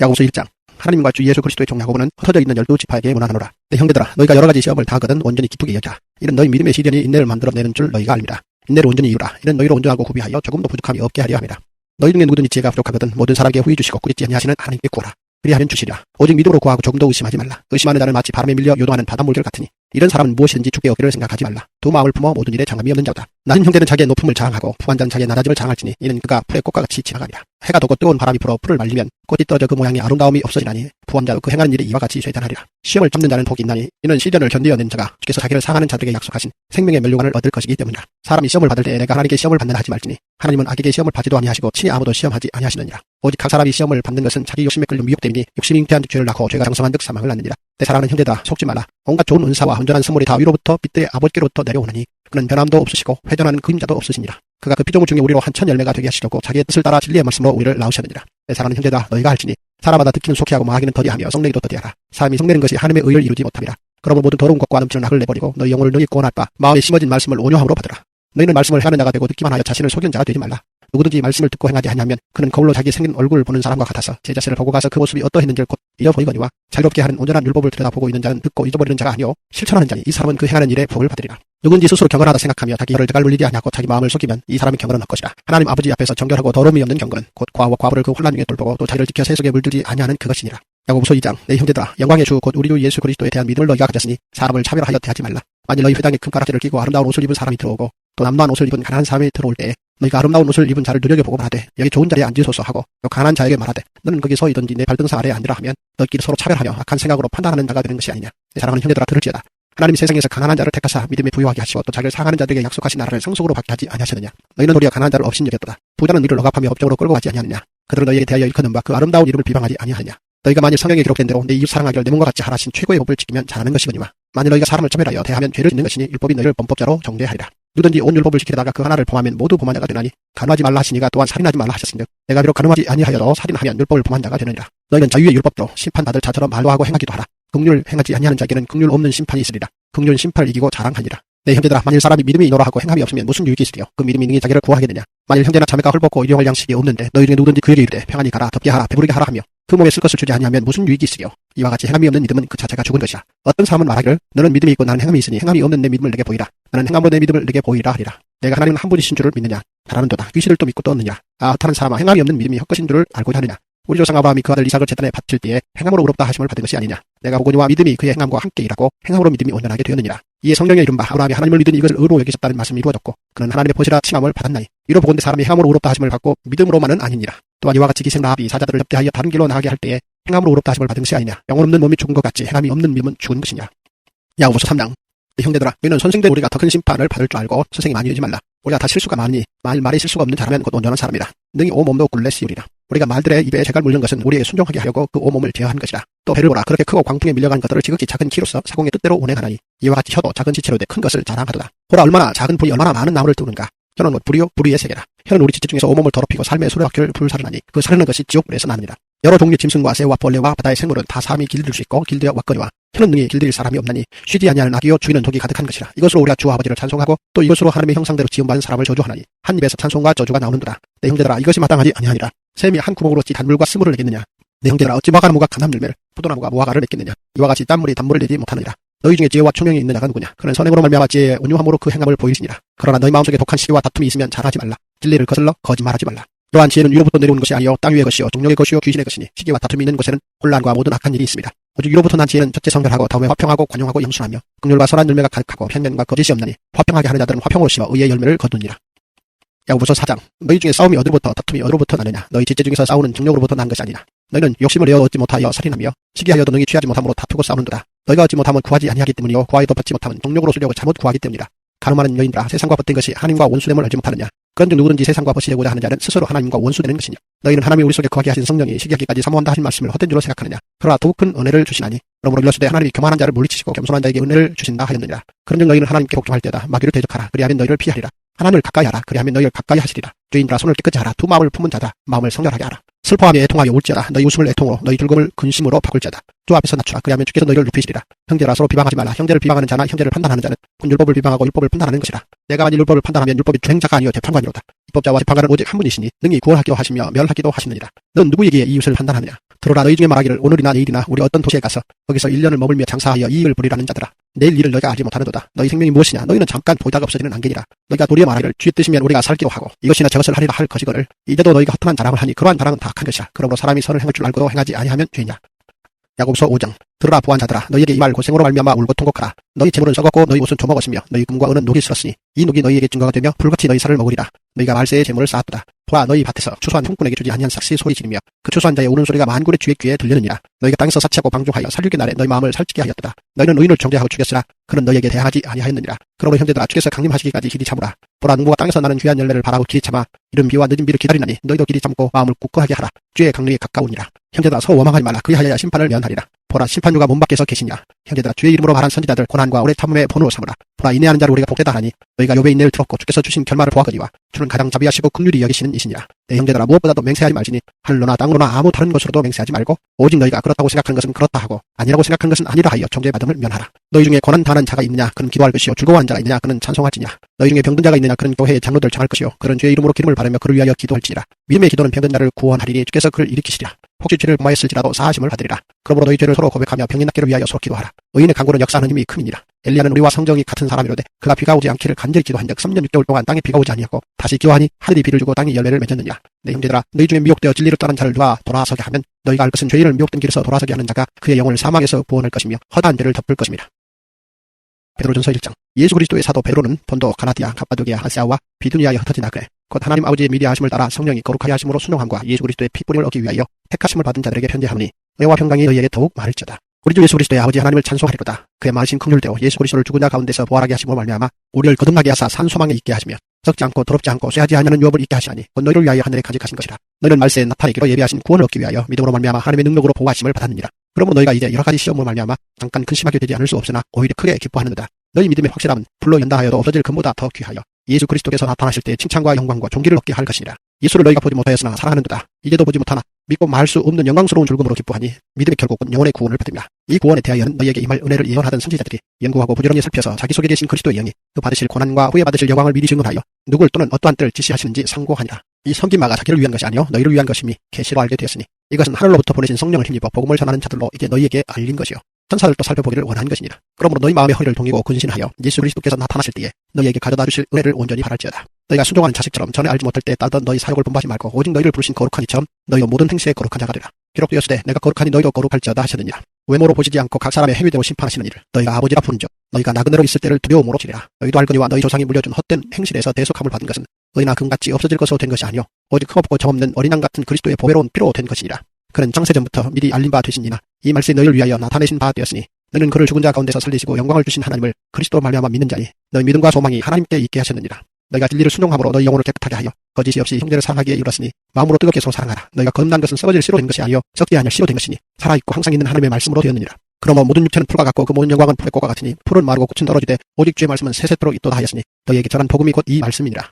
야고보서 1장. 하나님과 주 예수 그리스도의 종 야고보는 흩어져 있는 12지파에게 문안하노라. 내 형제들아, 너희가 여러 가지 시험을 당하거든 온전히 기쁘게 여기라. 이는 너희 믿음의 시련이 인내를 만들어내는 줄 너희가 압니다. 인내를 온전히 이루라. 이는 너희로 온전하고 구비하여 조금도 부족함이 없게 하려 함이라. 너희 중에 누구든지 지혜가 부족하거든 모든 사람에게 후히 주시고 꾸짖지 아니하시는 하나님께 구하라. 그리하면 주시리라. 오직 믿음으로 구하고 조금도 의심하지 말라. 의심하는 자는 마치 바람에 밀려 요동하는 바닷물결 같으니 이런 사람은 무엇이든지 주께 얻기를 생각하지 말라. 두 마음을 품어 모든 일에 장감이 없는 자다. 낮은 형제는 자기의 높음을 자랑하고 부한 자는 자기의 낮아짐을 자랑할지니 이는 그가 풀의 꽃과 같이 지나가리라. 해가 돋고 뜨거운 바람이 불어 풀을 말리면 꽃이 떨어져 그 모양의 아름다움이 없어지나니 부한 자도 그 행하는 일이 이와 같이 쇠단하리라. 시험을 잡는 자는 복이 있나니 이는 시련을 견디어낸 자가 주께서 자기를 상하는 자들에게 약속하신 생명의 멸류관을 얻을 것이기 때문이라. 사람이 시험을 받을 때 내가 하나님께 시험을 받는다 하지 말지니 하나님은 악에게 시험을 받지도 아니하시고 친히 아무도 시험하지 아니하시느니라. 오직 각 사람이 시험을 받는 것은 자기 욕심에 끌려 미혹됨이니 욕심이 잉태한 죄를 낳고 죄가 장성한 득 사망을 낳느니라. 내 사랑하는 형제다, 속지 말라. 온갖 좋은 은사와 온전한 선물이 다 위로부터 빛의 아버지께로부터 내려오느니 그는 변함도 없으시고 회전하는 그림자도 없으시니라. 그가 그 피조물 중에 우리로 한 천 열매가 되게 하시려고 자기의 뜻을 따라 진리의 말씀으로 우리를 낳으셨느니라. 내 사랑하는 형제다, 너희가 할지니 사람마다 듣기는 속히하고 마하기는 더디하며 성내기도 더디하라. 사람이 성내는 것이 하나님의 의를 이루지 못함이라. 그러므로 모든 더러운 것과 넘치는 악을 내버리고 너희 영혼을 능히 구원할 바 마음에 심어진 말씀을 온유함으로 받으라. 너희는 말씀을 하는 자가 되고 듣기만 하여 자신을 속이는 자가 되지 말라. 누구든지 말씀을 듣고 행하지 아니하면 그는 거울로 자기 생긴 얼굴을 보는 사람과 같아서 제 자신을 보고 가서 그 모습이 어떠했는지를 곧 잊어보이거니와 자유롭게 하는 온전한 율법을 들여다보고 있는 자는 듣고 잊어버리는 자가 아니요 실천하는 자니 이 사람은 그 행하는 일에 복을 받으리라. 누군지 스스로 경건하다 생각하며 자기 혀를 대갈 물리지 아니하고 자기 마음을 속이면 이 사람이 경건은 헛것이라. 하나님 아버지 앞에서 정결하고 더러움이 없는 경건은 곧 과와 과부를 그 혼란 중에 돌보고 또 자기를 지켜 세속에 물들지 아니하는 그것이니라. 야고보서 2장. 내 형제들아, 영광의 주 곧 우리 주 예수 그리스도에 대한 믿음을 너희가 가졌으니 사람을 차별하여 대하지 말라. 만일 너희 회당에 큰 가락지를 끼고 아름다운 옷을 입은 사람이 들어오고 또 남루한 옷을 입은 가난한 사람이 들어올 때에 너희가 아름다운 옷을 입은 자를 눈여겨보고 말하되 여기 좋은 자리에 앉으소서 하고 또 가난한 자에게 말하되 너는 거기 서 있든지 내 발등상 아래에 앉으라 하면 너희끼리 서로 차별하며 악한 생각으로 판단하는 자가 되는 것이 아니냐. 내 사랑하는 형제들아, 들을지어다. 하나님이 세상에서 가난한 자를 택하사 믿음에 부유하게 하시고 또 자기를 상하는 자들에게 약속하신 나라를 상속으로 받게 하지 아니하셨느냐. 너희는 도리어 가난한 자를 업신여겼도다. 부자는 이를 억압하며 법정으로 끌고 가지 아니하느냐. 그들은 너희에게 대하여 일컫는 바 그 아름다운 이름을 비방하지 아니하느냐. 너희가 만일 성경에 기록된 대로 내 이웃 사랑하기를 내 몸과 같이 하라신 최고의 법을 지키면 잘하는 것이거니와 만일 너희가 사람을 차별하여 대하면 죄를 짓는 것이니 율법이 너희를 범법자로 정죄하리라. 누구든지 온 율법을 지키다가 그 하나를 범하면 모두 범한 자가 되나니 가늠하지 말라 하시니가 또한 살인하지 말라 하셨은즉 내가 비록 가늠하지 아니하여도 살인하면 율법을 범한 자가 되느니라. 너희는 자유의 율법대로 심판받을 자처럼 말도 하고 행하기도 하라. 긍휼을 행하지 아니하는 자에게는 긍휼 없는 심판이 있으리라. 긍휼은 심판을 이기고 자랑하니라. 내 형제들아, 만일 사람이 믿음이 있노라 하고 행함이 없으면 무슨 유익이 있으리요. 그 믿음이 능히 자기를 구하겠느냐. 만일 형제나 자매가 헐벗고 일용할 양식이 없는데 너희 중에 누구든지 그에게 이르되 평안히 가라, 덥게 하라, 배부르게 하라 하며 그 몸에 쓸 것을 주지 아니하면 무슨 유익이 있으리요. 이와 같이 행함이 없는 믿음은 그 자체가 죽은 것이야. 어떤 사람은 말하기를 너는 믿음이 있고 나는 행함이 있으니 행함이 없는 내 믿음을 내게 보이라. 나는 행함으로 내 믿음을 내게 보이라 하리라. 내가 하나님은 한 분이신 줄을 믿느냐. 다라는도다. 귀신들도 믿고 또 얻느냐. 헛하는 사람아, 행함이 없는 믿음이 헛것인 줄을 알고자 하느냐. 우리 조상 아브라함이 그 아들 이삭을 제단에 바칠 때에 행함으로 의롭다 하심을 받은 것이 아니냐. 내가 보거니와 믿음이 그의 행함과 함께 일하고 행함으로 믿음이 온전하게 되었느니라. 이에 성경에 이른바 아브라함이 하나님을 믿으니 이것을 의로 여기셨다는 말씀이 이루어졌고 그는 하나님의 보시라 칭함을 받았나니 이로 보건대 사람이 행함으로 의롭다 하심을 받고 믿음으로만은 아니니라. 또한 이와 같이 기생 라합이 사자들을 접대하여 다른 길로 나가게 할 때에 행함으로 의롭다 하심을 받은 것이 아니냐. 영혼 없는 몸이 죽은 것 같이 행함이 없는 믿음은 죽은 것이냐. 야고보서 3장. 형제들아, 너희는 선생된 우리가 더 큰 심판을 받을 줄 알고 선생이 많이 되지 말라. 우리가 다 실수가 많으니 만일 말이 실수가 없는 자라면 곧 온전한 사람이다. 능히 온몸도 굴레 씌우리라. 우리가 말들의 입에 재갈 물는 것은 우리에게 순종하게 하려고 그 온몸을 제어한 것이라. 또 배를 보라. 그렇게 크고 광풍에 밀려간 것들을 지극히 작은 키로서 사공의 뜻대로 운행하나니 이와 같이 혀도 작은 지체로 돼 큰 것을 자랑하도다. 보라, 얼마나 작은 불이 얼마나 많은 나무를 뜨는가. 혀는 불이요 불의의 세계라. 혀는 우리 지체 중에서 온몸을 더럽히고 삶의 수레바퀴를 불사르나니 그 사르는 것이 지옥불에서 나느니라. 여러 종류의 짐승과 새와 벌레와 바다의 생물은 다 사람이 길들 수 있고 길되어 왔거니와 혀는 능히 길들일 사람이 없나니 쉬지 아니하는 악이요 주인은 독이 가득한 것이라. 이것으로 우리가 주 아버지를 찬송하고 또 이것으로 하나님의 형상대로 지음받은 사람을 저주하나니 한 입에서 찬송과 저주가 나오는도다. 내 형제들아, 이것이 마땅하지 아니하니라. 샘이 한 구멍으로 찌 단물과 스물을 내겠느냐. 내 형제들아, 어찌 마가나무가 감람열매를 포도나무가 무화과를 맺겠느냐. 이와 같이 땀물이 단물을 내지 못하느니라. 너희 중에 지혜와 총명이 있는 자가 누구냐. 그는 선행으로 말미암아 지혜의 온유함으로 그 행함을 보이시니라. 그러나 너희 마음속에 독한 시기와 다툼이 있으면 잘하지 말라. 진리를 거슬러 거짓말하지 말라. 이러한 지혜는 위로부터 내려오는 것이 아니요 땅 위의 것이요 종력의 것이요 귀신의 것이니 시기와 다툼이 있는 곳에는 혼란과 모든 악한 일이 있습니다. 오직 위로부터 난 지혜는 첫째 성결하고 다음에 화평하고 관용하고 영순하며 긍휼과 선한 열매가 가득하고 편견과 거짓이 없나니 화평하게 하는 자들은 화평으로 심어 의의 열매를 거두니라. 야고보서 4장. 너희 중에 싸움이 어디로부터 다툼이 어디로부터 나느냐. 너희 지체 중에서 싸우는 정력으로부터 난 것이 아니냐. 너희는 욕심을 내어 얻지 못하여 살인하며 시기하여도 능히 취하지 못함으로 다투고 싸우는도다. 너희가 얻지 못하면 구하지 아니하기 때문이요 구하여도 받지 못하면 정력으로 쓰려고 잘못 구하기 때문이라. 가늠하는 여인들아, 세상과 벗된 것이 하나님과 원수됨을 알지 못하느냐. 그런즉 누구든지 세상과 벗이 되고자 하는 자는 스스로 하나님과 원수되는 것이냐. 너희는 하나님이 우리 속에 거하게 하신 성령이 시기하기까지 사모한다 하신 말씀을 헛된 줄로 생각하느냐. 그러나 더욱 큰 은혜를 주시나니 그러므로 이르시되 하나님이 교만한 자를 물리치시고 겸손한 자에게 은혜를 주신다 하였느니라. 그런즉 너희는 하나님께 복종할 때다 마귀를 대적하라. 그리하면 너희를 피하리라. 하나님을 가까이 하라. 그리하면 너희를 가까이 하시리라. 죄인들아, 손을 깨끗이 하라. 두 마음을 품은 자다. 마음을 성결하게 하라. 슬퍼하며 애통하여 울지어다. 너희 웃음을 애통으로 너희 즐거움을 근심으로 바꿀지어다. 주 앞에서 낮추라. 그리하면 주께서 너희를 높이시리라. 형제라, 서로 비방하지 말라. 형제를 비방하는 자나 형제를 판단하는 자는 곧 율법을 비방하고 율법을 판단하는 것이라. 내가 만일 율법을 판단하면 율법이 주행자가 아니요 재판관이로다. 입법자와 재판관은 오직 한 분이시니 능히 구원하기도 하시며 멸하기도 하시느니라. 넌 누구에게 이웃을 판단하느냐. 들어라 너희 중에 말하기를 오늘이나 내일이나 우리 어떤 도시에 가서 거기서 1년을 머물며 장사하여 이익을 보리라는 자들아. 내일 일을 너희가 알지 못하는도다. 너희 생명이 무엇이냐. 너희는 잠깐 보이다가 없어지는 안개니라. 너희가 도리어 말하기를 주의 뜻이면 우리가 살기도 하고 이것이나 저것을 하리라 할 것이거늘 이제도 너희가 허탄한 자랑을 하니 그러한 자랑은 다 악한 것이라. 그러므로 사람이 선을 행할 줄 알고도 행하지 아니하면 죄냐. 야고보서 5장. 들으라 부한 자들아. 너희에게 이 말 고생으로 말미암아 울고 통곡하라. 너희 재물은 썩었고 너희 옷은 조먹었으며 너희 금과 은은 녹이 슬었으니 이 녹이 너희에게 증거가 되며 불같이 너희 살을 먹으리라. 너희가 말세의 재물을 쌓았도다. 보아 너희 밭에서 추수한 형꾼에게 주지 아니한 삭시 소리 지르며 그 추수한 자의 우는 소리가 만군의 주의 귀에 들리느니라. 너희가 땅에서 사치하고 방종하여 살육의 날에 너희 마음을 살찌게 하였도다. 너희는 의인을 정죄하고 죽였으나 그는 너희에게 대항하지 아니하였느니라. 그러므로 형제들아 주께서 강림하시기까지 길이 참으라. 보라 농부가 땅에서 나는 귀한 열매를 바라고 길이 참아 이른 비와 늦은 비를 기다리나니 너희도 길이 참고 마음을 굳건하게 하라. 주의 강림이 가까우니라. 형제들아 서로 원망하지 말라. 그리하여야 심판을 면하리라. 보라 심판주가 문 밖에서 계시냐. 형제들아 주의 이름으로 말한 선지자들 고난과 오래 참음의 본으로 삼으라. 보라 인내하는 자를 우리가 복되다 하니 너희가 욥의 인내를 들었고 주께서 주신 결말을 보았거니와 주는 가장 자비하시고 긍휼히 여기시는 이시니라. 내 형제들아 무엇보다도 맹세하지 말지니 하늘로나 땅으로나 아무 다른 것으로도 맹세하지 말고 오직 너희가 그렇다고 생각하는 것은 그렇다 하고 아니라고 생각하는 것은 아니라 하여 정죄받음을 면하라. 너희 중에 고난 당한 자가 있느냐 그는 기도할 것이요 즐거워한 자가 있느냐 그는 찬송할지냐. 너희 중에 병든 자가 있느냐 그는 교회의 장로들 정할 것이요 그런 주의 이름으로 기름을 바르며 그를 위하여 기도할지니라. 믿음의 기도는 병든 자를 구원하리니 주께서 그를 일으키시리라. 혹시 죄를 범하였을지라도 사하심을 받으리라. 그러므로 너희 죄를 서로 고백하며 병이 낫기를 위하여 서로 기도하라. 의인의 간구는 역사하는 힘이 큼이니라. 엘리야는 우리와 성정이 같은 사람이로되 그가 비가 오지 않기를 간절히 기도한즉 3년 6개월 동안 땅에 비가 오지 아니하고 다시 기도하니 하늘이 비를 주고 땅이 열매를 맺었느니라. 내 형제들아 너희 중에 미혹되어 진리를 떠난 자를 누가 돌아서게 하면 너희가 알 것은 죄인을 미혹된 길에서 돌아서게 하는 자가 그의 영혼을 사망에서 구원할 것이며 허다한 죄를 덮을 것입니다. 베드로전서 1장. 예수 그리스도의 사도 베드로는 본도 가라디아 갑바도기아 아시아와 비두니아에 흩어진 나그네 곧 하나님 아버지의 미리 하심을 따라 성령이 거룩하게 하심으로 순종함과 예수 그리스도의 피뿌림을 얻기 위하여 택하심을 받은 자들에게 편지하노니 의와 평강이 너희에게 더욱 많을지어다. 우리 주 예수 그리스도의 아버지 하나님을 찬송하리로다. 그의 많으신 긍휼대로 예수 그리스도를 죽은 자 가운데서 부활하게 하심으로 말미암아 우리를 거듭나게 하사 산 소망에 있게 하시며 썩지 않고 더럽지 않고 쇠하지 아니하는 유업을 있게 하시나니 곧 너희를 위하여 하늘에 간직하신 것이라. 너희는 말세에 나타내기로 예비하신 구원을 얻기 위하여 믿음으로 말미암아 하나님의 능력으로 보호하심을 받았느니라. 그러므로 너희가 이제 여러 가지 시험으로 말미암아 잠깐 근심하게 되지 않을 수 없으나 오히려 크게 기뻐하는도다. 너희 믿음의 확실함은 불로 연다하여도 없어질 금보다 더 귀하여 예수 그리스도께서 나타나실 때 칭찬과 영광과 존귀를 얻게 할 것이니라. 예수를 너희가 보지 못하였으나 사랑하는도다. 이제도 보지 못하나 믿고 말할 수 없는 영광스러운 즐거움으로 기뻐하니 믿음의 결국은 영혼의 구원을 받습니다. 이 구원에 대하여는 너희에게 임할 은혜를 예언하던 선지자들이 연구하고 부지런히 살펴서 자기 속에 계신 그리스도의 영이 그 받으실 고난과 후에 받으실 영광을 미리 증언하여 누굴 또는 어떠한 때를 지시하시는지 상고하니라. 이 섬김마가 자기를 위한 것이 아니요 너희를 위한 것임이 계시로 알게 되었으니 이것은 하늘로부터 보내신 성령을 힘입어 복음을 전하는 자들로 이제 너희에게 알린 것이요 천사들도 살펴보기를 원한 것이니라. 그러므로 너희 마음의 허리를 동이고 근신하여 예수 그리스도께서 나타나실 때에 너희에게 가져다 주실 은혜를 온전히 바랄지어다. 너희가 순종하는 자식처럼 전에 알지 못할 때 따르던 너희 사욕을 본받지 말고 오직 너희를 부르신 거룩한 이처럼 너희도 모든 행실에 거룩한 자가 되라. 기록되었으되 내가 거룩하니 너희도 거룩할지어다 하셨느니라. 외모로 보시지 않고 각 사람의 행위대로 심판하시는 이를 너희가 아버지라 부른즉 너희가 나그네로 있을 때를 두려움으로 지리라. 너희도 알거니와 너희 조상이 물려준 헛된 행실에서 대속함을 받은 것은 의나 금같이 없어질 것으로 된 것이 아니요 오직 흠없고 점없는 어린 양 같은 그리스도의 보배로운 피로 된 것이니라. 그는 창세전부터 미리 알린 바 되시니나 이 말씀이 너희를 위하여 나타내신 바 되었으니 너는 그를 죽은 자 가운데서 살리시고 영광을 주신 하나님을 그리스도로 말미암아 믿는 자니 너희 믿음과 소망이 하나님께 있게 하셨느니라. 너희가 진리를 순종함으로 너희 영혼을 깨끗하게 하여 거짓이 없이 형제를 사랑하기에 이르렀으니 마음으로 뜨겁게 서로 사랑하라. 너희가 거듭난 것은 썩어질 씨로 된 것이 아니요 썩지 아니할 씨로 된 것이니 살아있고 항상 있는 하나님의 말씀으로 되었느니라. 그러므로 모든 육체는 풀과 같고 그 모든 영광은 풀의 꽃과 같으니 풀은 마르고 꽃은 떨어지되 오직 주의 말씀은 세세토록 있도다 하였으니 너희에게 전한 복음이 곧 이 말씀이니라.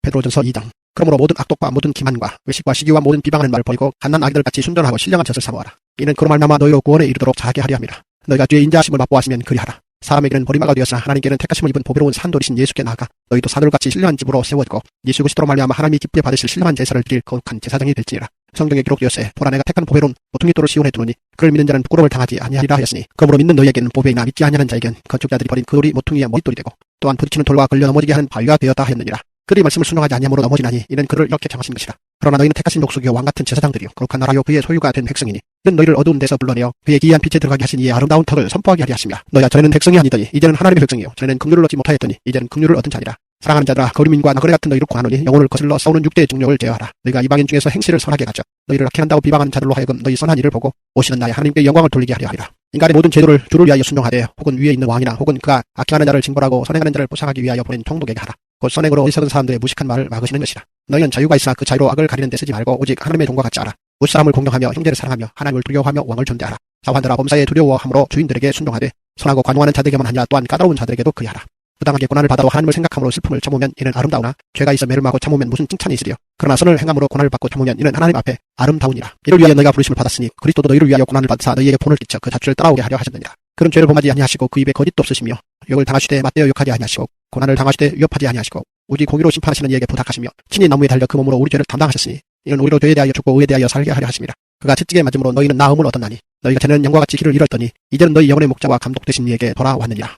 베드로전서 2장. 그러므로 모든 악독과 모든 기만과 외식과 시기와 모든 비방하는 말을 버리고 갓난 아기들같이 순전하고 신령한 젖을 사모하라. 이는 그로 말미암아 너희로 구원에 이르도록 자하게 하려 함이라. 너희가 주의 인자하심을 맛보았으면 그리하라. 사람에게는 버림아가 되었으나 하나님께는 택하심을 입은 보배로운 산돌이신 예수께 나아가 너희도 사들같이 신령한 집으로 세워지고 예수 그리스도로 말미암아 하나님이 기쁘게 받으실 신령한 제사를 드릴 거룩한 제사장이 될지니라. 성경에 기록되었으되 보라 내가 택한 보배로운 모퉁이 돌을 시온에 두노니 그를 믿는 자는 부끄러움을 당하지 아니하리라 하였으니 그러므로 믿는 너희에게는 보배이나 믿지 아니하는 자에겐 건축자들이 버린 그 돌이 모퉁이의 머릿돌이 되고 또한 부딪히는 돌과 걸려 넘어지게 하는 바위가 되었다 하였느니라. 그들이 말씀을 순종하지 아니함으로 넘어지나니 이는 그를 이렇게 정하신 것이라. 그러나 너희는 택하신 목수기요 왕같은 제사장들이요 거룩한 나라요 그의 소유가 된 백성이니 이는 너희를 어두운 데서 불러내어 그의 기이한 빛에 들어가게 하신 이의 아름다운 턱을 선포하게 하려 하시며 너희가 전에는 백성이 아니더니 이제는 하나님의 백성이요 전에는 긍휼을 얻지 못하였더니 이제는 긍휼을 얻은 자니라. 사랑하는 자들아 거류민과 나그네 같은 너희를 구하노니 영혼을 거슬러 싸우는 육대의 중력을 제어하라. 너희가 이방인 중에서 행실을 선하게 가져 너희를 악행한다고 비방하는 자들로 하여금 너희 선한 일을 보고 오시는 나의 하나님께 영광을 돌리게 하려 하리라. 인간의 모든 제도를 주를 위하여 순종하되 혹은 위에 있는 왕이나 혹은 그가 악행하는 자를 징벌하고 선행하는 자를 보상하기 위하여 보낸 총독에게 하라. 곧 선행으로 어리석은 사람들의 무식한 말을 막으시는 것이라. 너희는 자유가 있으나 그 자유로 악을 가리는 데 쓰지 말고 오직 하나님의 종과 같지 않아. 무사람을 공경하며 형제를 사랑하며 하나님을 두려워하며 왕을 존대하라. 사환들아 범사에 두려워함으로 주인들에게 순종하되 선하고 관용하는 자들에게만 아니라 또한 까다로운 자들에게도 그리하라. 부당하게 고난을 받아도 하나님을 생각함으로 슬픔을 참으면 이는 아름다우나 죄가 있어 매를 마고 참으면 무슨 칭찬이 있으리요. 그러나 선을 행함으로 고난을 받고 참으면 이는 하나님 앞에 아름다우니라. 이를 위하여 너희가 부르심을 받았으니 그리스도도 너희를 위하여 고난을 받사 너희에게 본을 끼쳐 그 자취를 따라오게 하려 하셨느니라. 그는 죄를 범하지 아니하시고 그 입에 거짓도 없으시며 욕을 당하시되 맞대어 욕하지 아니하시고 고난을 당하시되 위협하지 아니하시고 오직 공의로 심판하시는 이에게 부탁하시며 친히 나무에 달려 그 몸으로 우리 죄를 담당하셨으니 이는 우리로 죄에 대하여 죽고 의에 대하여 살게 하려 하심이라. 그가 채찍에 맞음으로 너희는 나음을 얻었나니 너희가 전에는 영과 같이 길을 잃었더니 이제는 너희 영혼의 목자와 감독 되신 이에게 돌아왔느니라.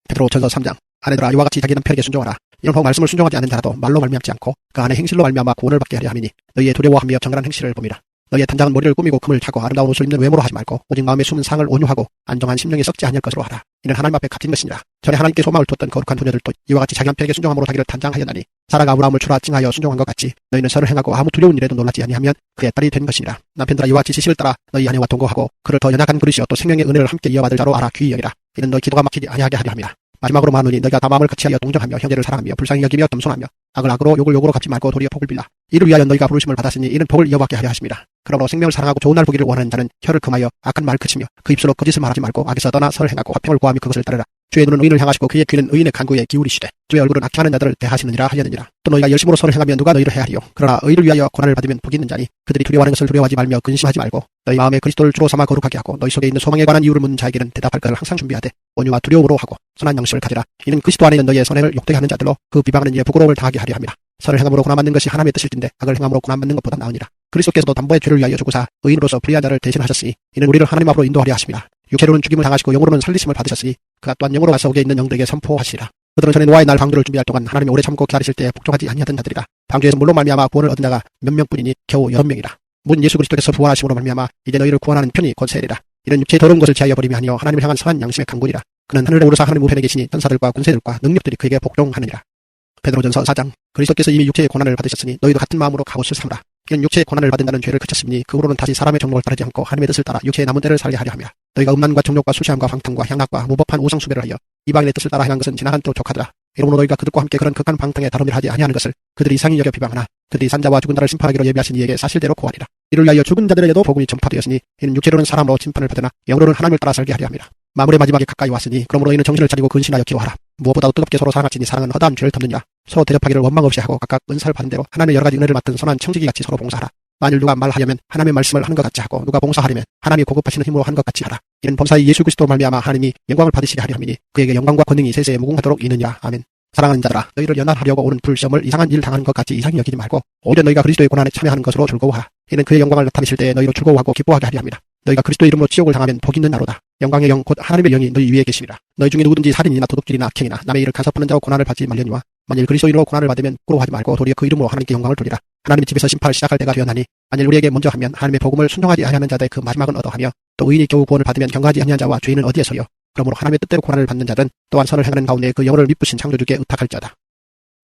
베드로전서 3장. 아내들아 이와 같이 자기 남편에게 순종하라. 이는 혹 말씀을 순종하지 않는 자라도 말로 말미암지 않고 그 안에 행실로 말미암아 구원을 받게 하려 함이니 너희의 두려워하며 정결한 행실을 봄이라. 너희의 단장은 머리를 꾸미고 금을 차고 아름다운 옷을 입는 외모로 하지 말고 오직 마음에 숨은 상을 온유하고 안정한 심령이 썩지 아니할 것으로 하라. 이는 하나님 앞에 값진 것이니라. 전에 하나님께 소망을 두었던 거룩한 부녀들도 이와 같이 자기 남편에게 순종함으로 자기를 단장하였나니 사라가 아브라함을 추라 칭하여 순종한 것 같이 너희는 선을 행하고 아무 두려운 일에도 놀라지 아니하면 그의 딸이 된 것이니라. 남편들아 이와 같이 지식을 따라 너희 아내와 동거하고 그를 더 연약한 그릇이요 또 생명의 은혜를 함께 이어받을 자로 알아 귀히 여기라. 이는 너희 기도가 막히지 아니하게 하려 함이라. 마지막으로 말하노니 너희가 다 마음을 같이하여 동정하며 형제를 사랑하며 불쌍히 여기며 겸손하며 악을 악으로 욕을 욕으로 갚지 말고 도리어 복을 빌라. 이를 위하여 너희가 부르심을 받았으니 이는 복을 이어받게 하려 하심이라. 그러므로 생명을 사랑하고 좋은 날 보기를 원하는 자는 혀를 금하여 악한 말을 그치며 그 입술로 거짓을 말하지 말고 악에서 떠나 선을 행하고 화평을 구하며 그것을 따르라. 주의 눈은 의인을 향하시고 그의 귀는 의인의 간구에 기울이시되 주의 얼굴은 악행하는 자들을 대하시느니라 하려느니라. 또 너희가 열심으로 선을 행하면 누가 너희를 헤아리요. 그러나 의를 위하여 고난을 받으면 복이 있는 자니 그들이 두려워하는 것을 두려워하지 말며 근심하지 말고 너희 마음에 그리스도를 주로 삼아 거룩하게 하고 너희 속에 있는 소망에 관한 이유를 묻는 자에게는 대답할 것을 항상 준비하되 온유와 두려움으로 하고 선한 양식을 가지라. 이는 그리스도 안에 있는 너희의 선행을 욕되게 하는 자들로 그 비방하는 이의 부끄러움을 당하게 하려 함이라. 선을 행함으로 고난받는 것이 하나님의 뜻일진데 악을 행함으로 고난받는 것보다 나으니라. 그리스도께서도 담보의 죄를 위하여 죽으사 의인으로서 불의한 자를 대신하셨으니 이는 우리를 하나님 앞으로 인도하려 하심이라. 육체로는 죽임을 당하시고 영으로는 살리심을 받으셨으니 그가 또한 영으로 가서 오게 있는 영들에게 선포하시리라. 그들은 전에 노아의 날 방주를 준비할 동안 하나님이 오래 참고 기다리실 때에 복종하지 아니하던 자들이라. 방주에서 물로 말미암아 구원을 얻은 자가 몇 명뿐이니 겨우 6명이라. 문 예수 그리스도께서 부활하심으로 말미암아 이제 너희를 구원하는 편이 곧 세리라. 이는 육체의 더러운 것을 제하여 버림이 아니요 하나님을 향한 선한 양심의 강군이라. 그는 하늘에 오르사 하나님 우편에 계시니 천사들과 군세들과 능력들이 그에게 복종하느니라. 베드로전서 4장. 그리스도께서 이미 육체의 고난을 받으셨으니 너희도 같은 마음으로 각오를 삼으라. 이는 육체의 고난을 받은 자는 죄를 그쳤으니 그 후로는 다시 사람의 정욕을 따르지 않고 하나님의 뜻을 따라 육체의 남은 때를 살게 하려 함이라. 너희가 음란과 정욕과 수시함과 방탕과 향락과 무법한 우상숭배를 하여 이방인의 뜻을 따라 행한 것은 지나간 때로 족하더라. 이러므로 너희가 그들과 함께 그런 극한 방탕에 다른 일을 하지 아니하는 것을 그들이 이상히 여겨 비방하나 그들이 산자와 죽은 자를 심판하기로 예비하신 이에게 사실대로 고하리라. 이를 위하여 죽은 자들에게도 복음이 전파되었으니 이는 육체로는 사람으로 심판을 받으나 영으로는 하나님을 따라 살게 하려 함이라. 마물의 마지막에 가까이 왔으니 그러므로 이는 정신을 차리고 근신하여 기도하라. 무엇보다도 뜨겁게 서로 사랑하시니 사랑은 허다한 죄를 덮느니라. 서로 대접하기를 원망 없이 하고 각각 은사를 받은 대로 하나님의 여러 가지 은혜를 맡은 선한 청지기 같이 서로 봉사하라. 만일 누가 말하려면 하나님의 말씀을 하는 것 같이 하고 누가 봉사하려면 하나님이 공급하시는 힘으로 하는 것 같이 하라. 이는 범사의 예수 그리스도 말미암아 하나님이 영광을 받으시게 하려 함이니 그에게 영광과 권능이 세세에 무궁하도록 이느니라. 아멘. 사랑하는 자들아 너희를 연단하려고 오는 불시험을 이상한 일 당하는 것 같이 이상히 여기지 말고 오히려 너희가 그리스도의 고난에 참여하는 것으로 즐거워하라. 이는 그의 영광을 나타내실 때에 너희로 즐거워하고 기뻐하게 하려 함이라. 너희가 그리스도의 이름으로 치욕을 당하면 복 있는 나로다. 영광의 영 곧 하나님의 영이 너희 위에 계시리라. 너희 중에 누구든지 살인이나 도둑질이나 악행이나 남의 일을 간섭하는 자로 고난을 받지 말려니와 만일 그리스도인으로 고난을 받으면 부끄러워하지 말고 도리어 그 이름으로 하나님께 영광을 돌리라. 하나님의 집에서 심판을 시작할 때가 되었나니 만일 우리에게 먼저 하면 하나님의 복음을 순종하지 아니하는 자들의 그 마지막은 얻어하며 또 의인이 겨우 구원을 받으면 경가하지 아니한 자와 죄인은 어디에서요. 그러므로 하나님의 뜻대로 고난을 받는 자든 또한 선을 행하는 가운데 그 영혼을 미쁘신 창조주께 의탁할 자다.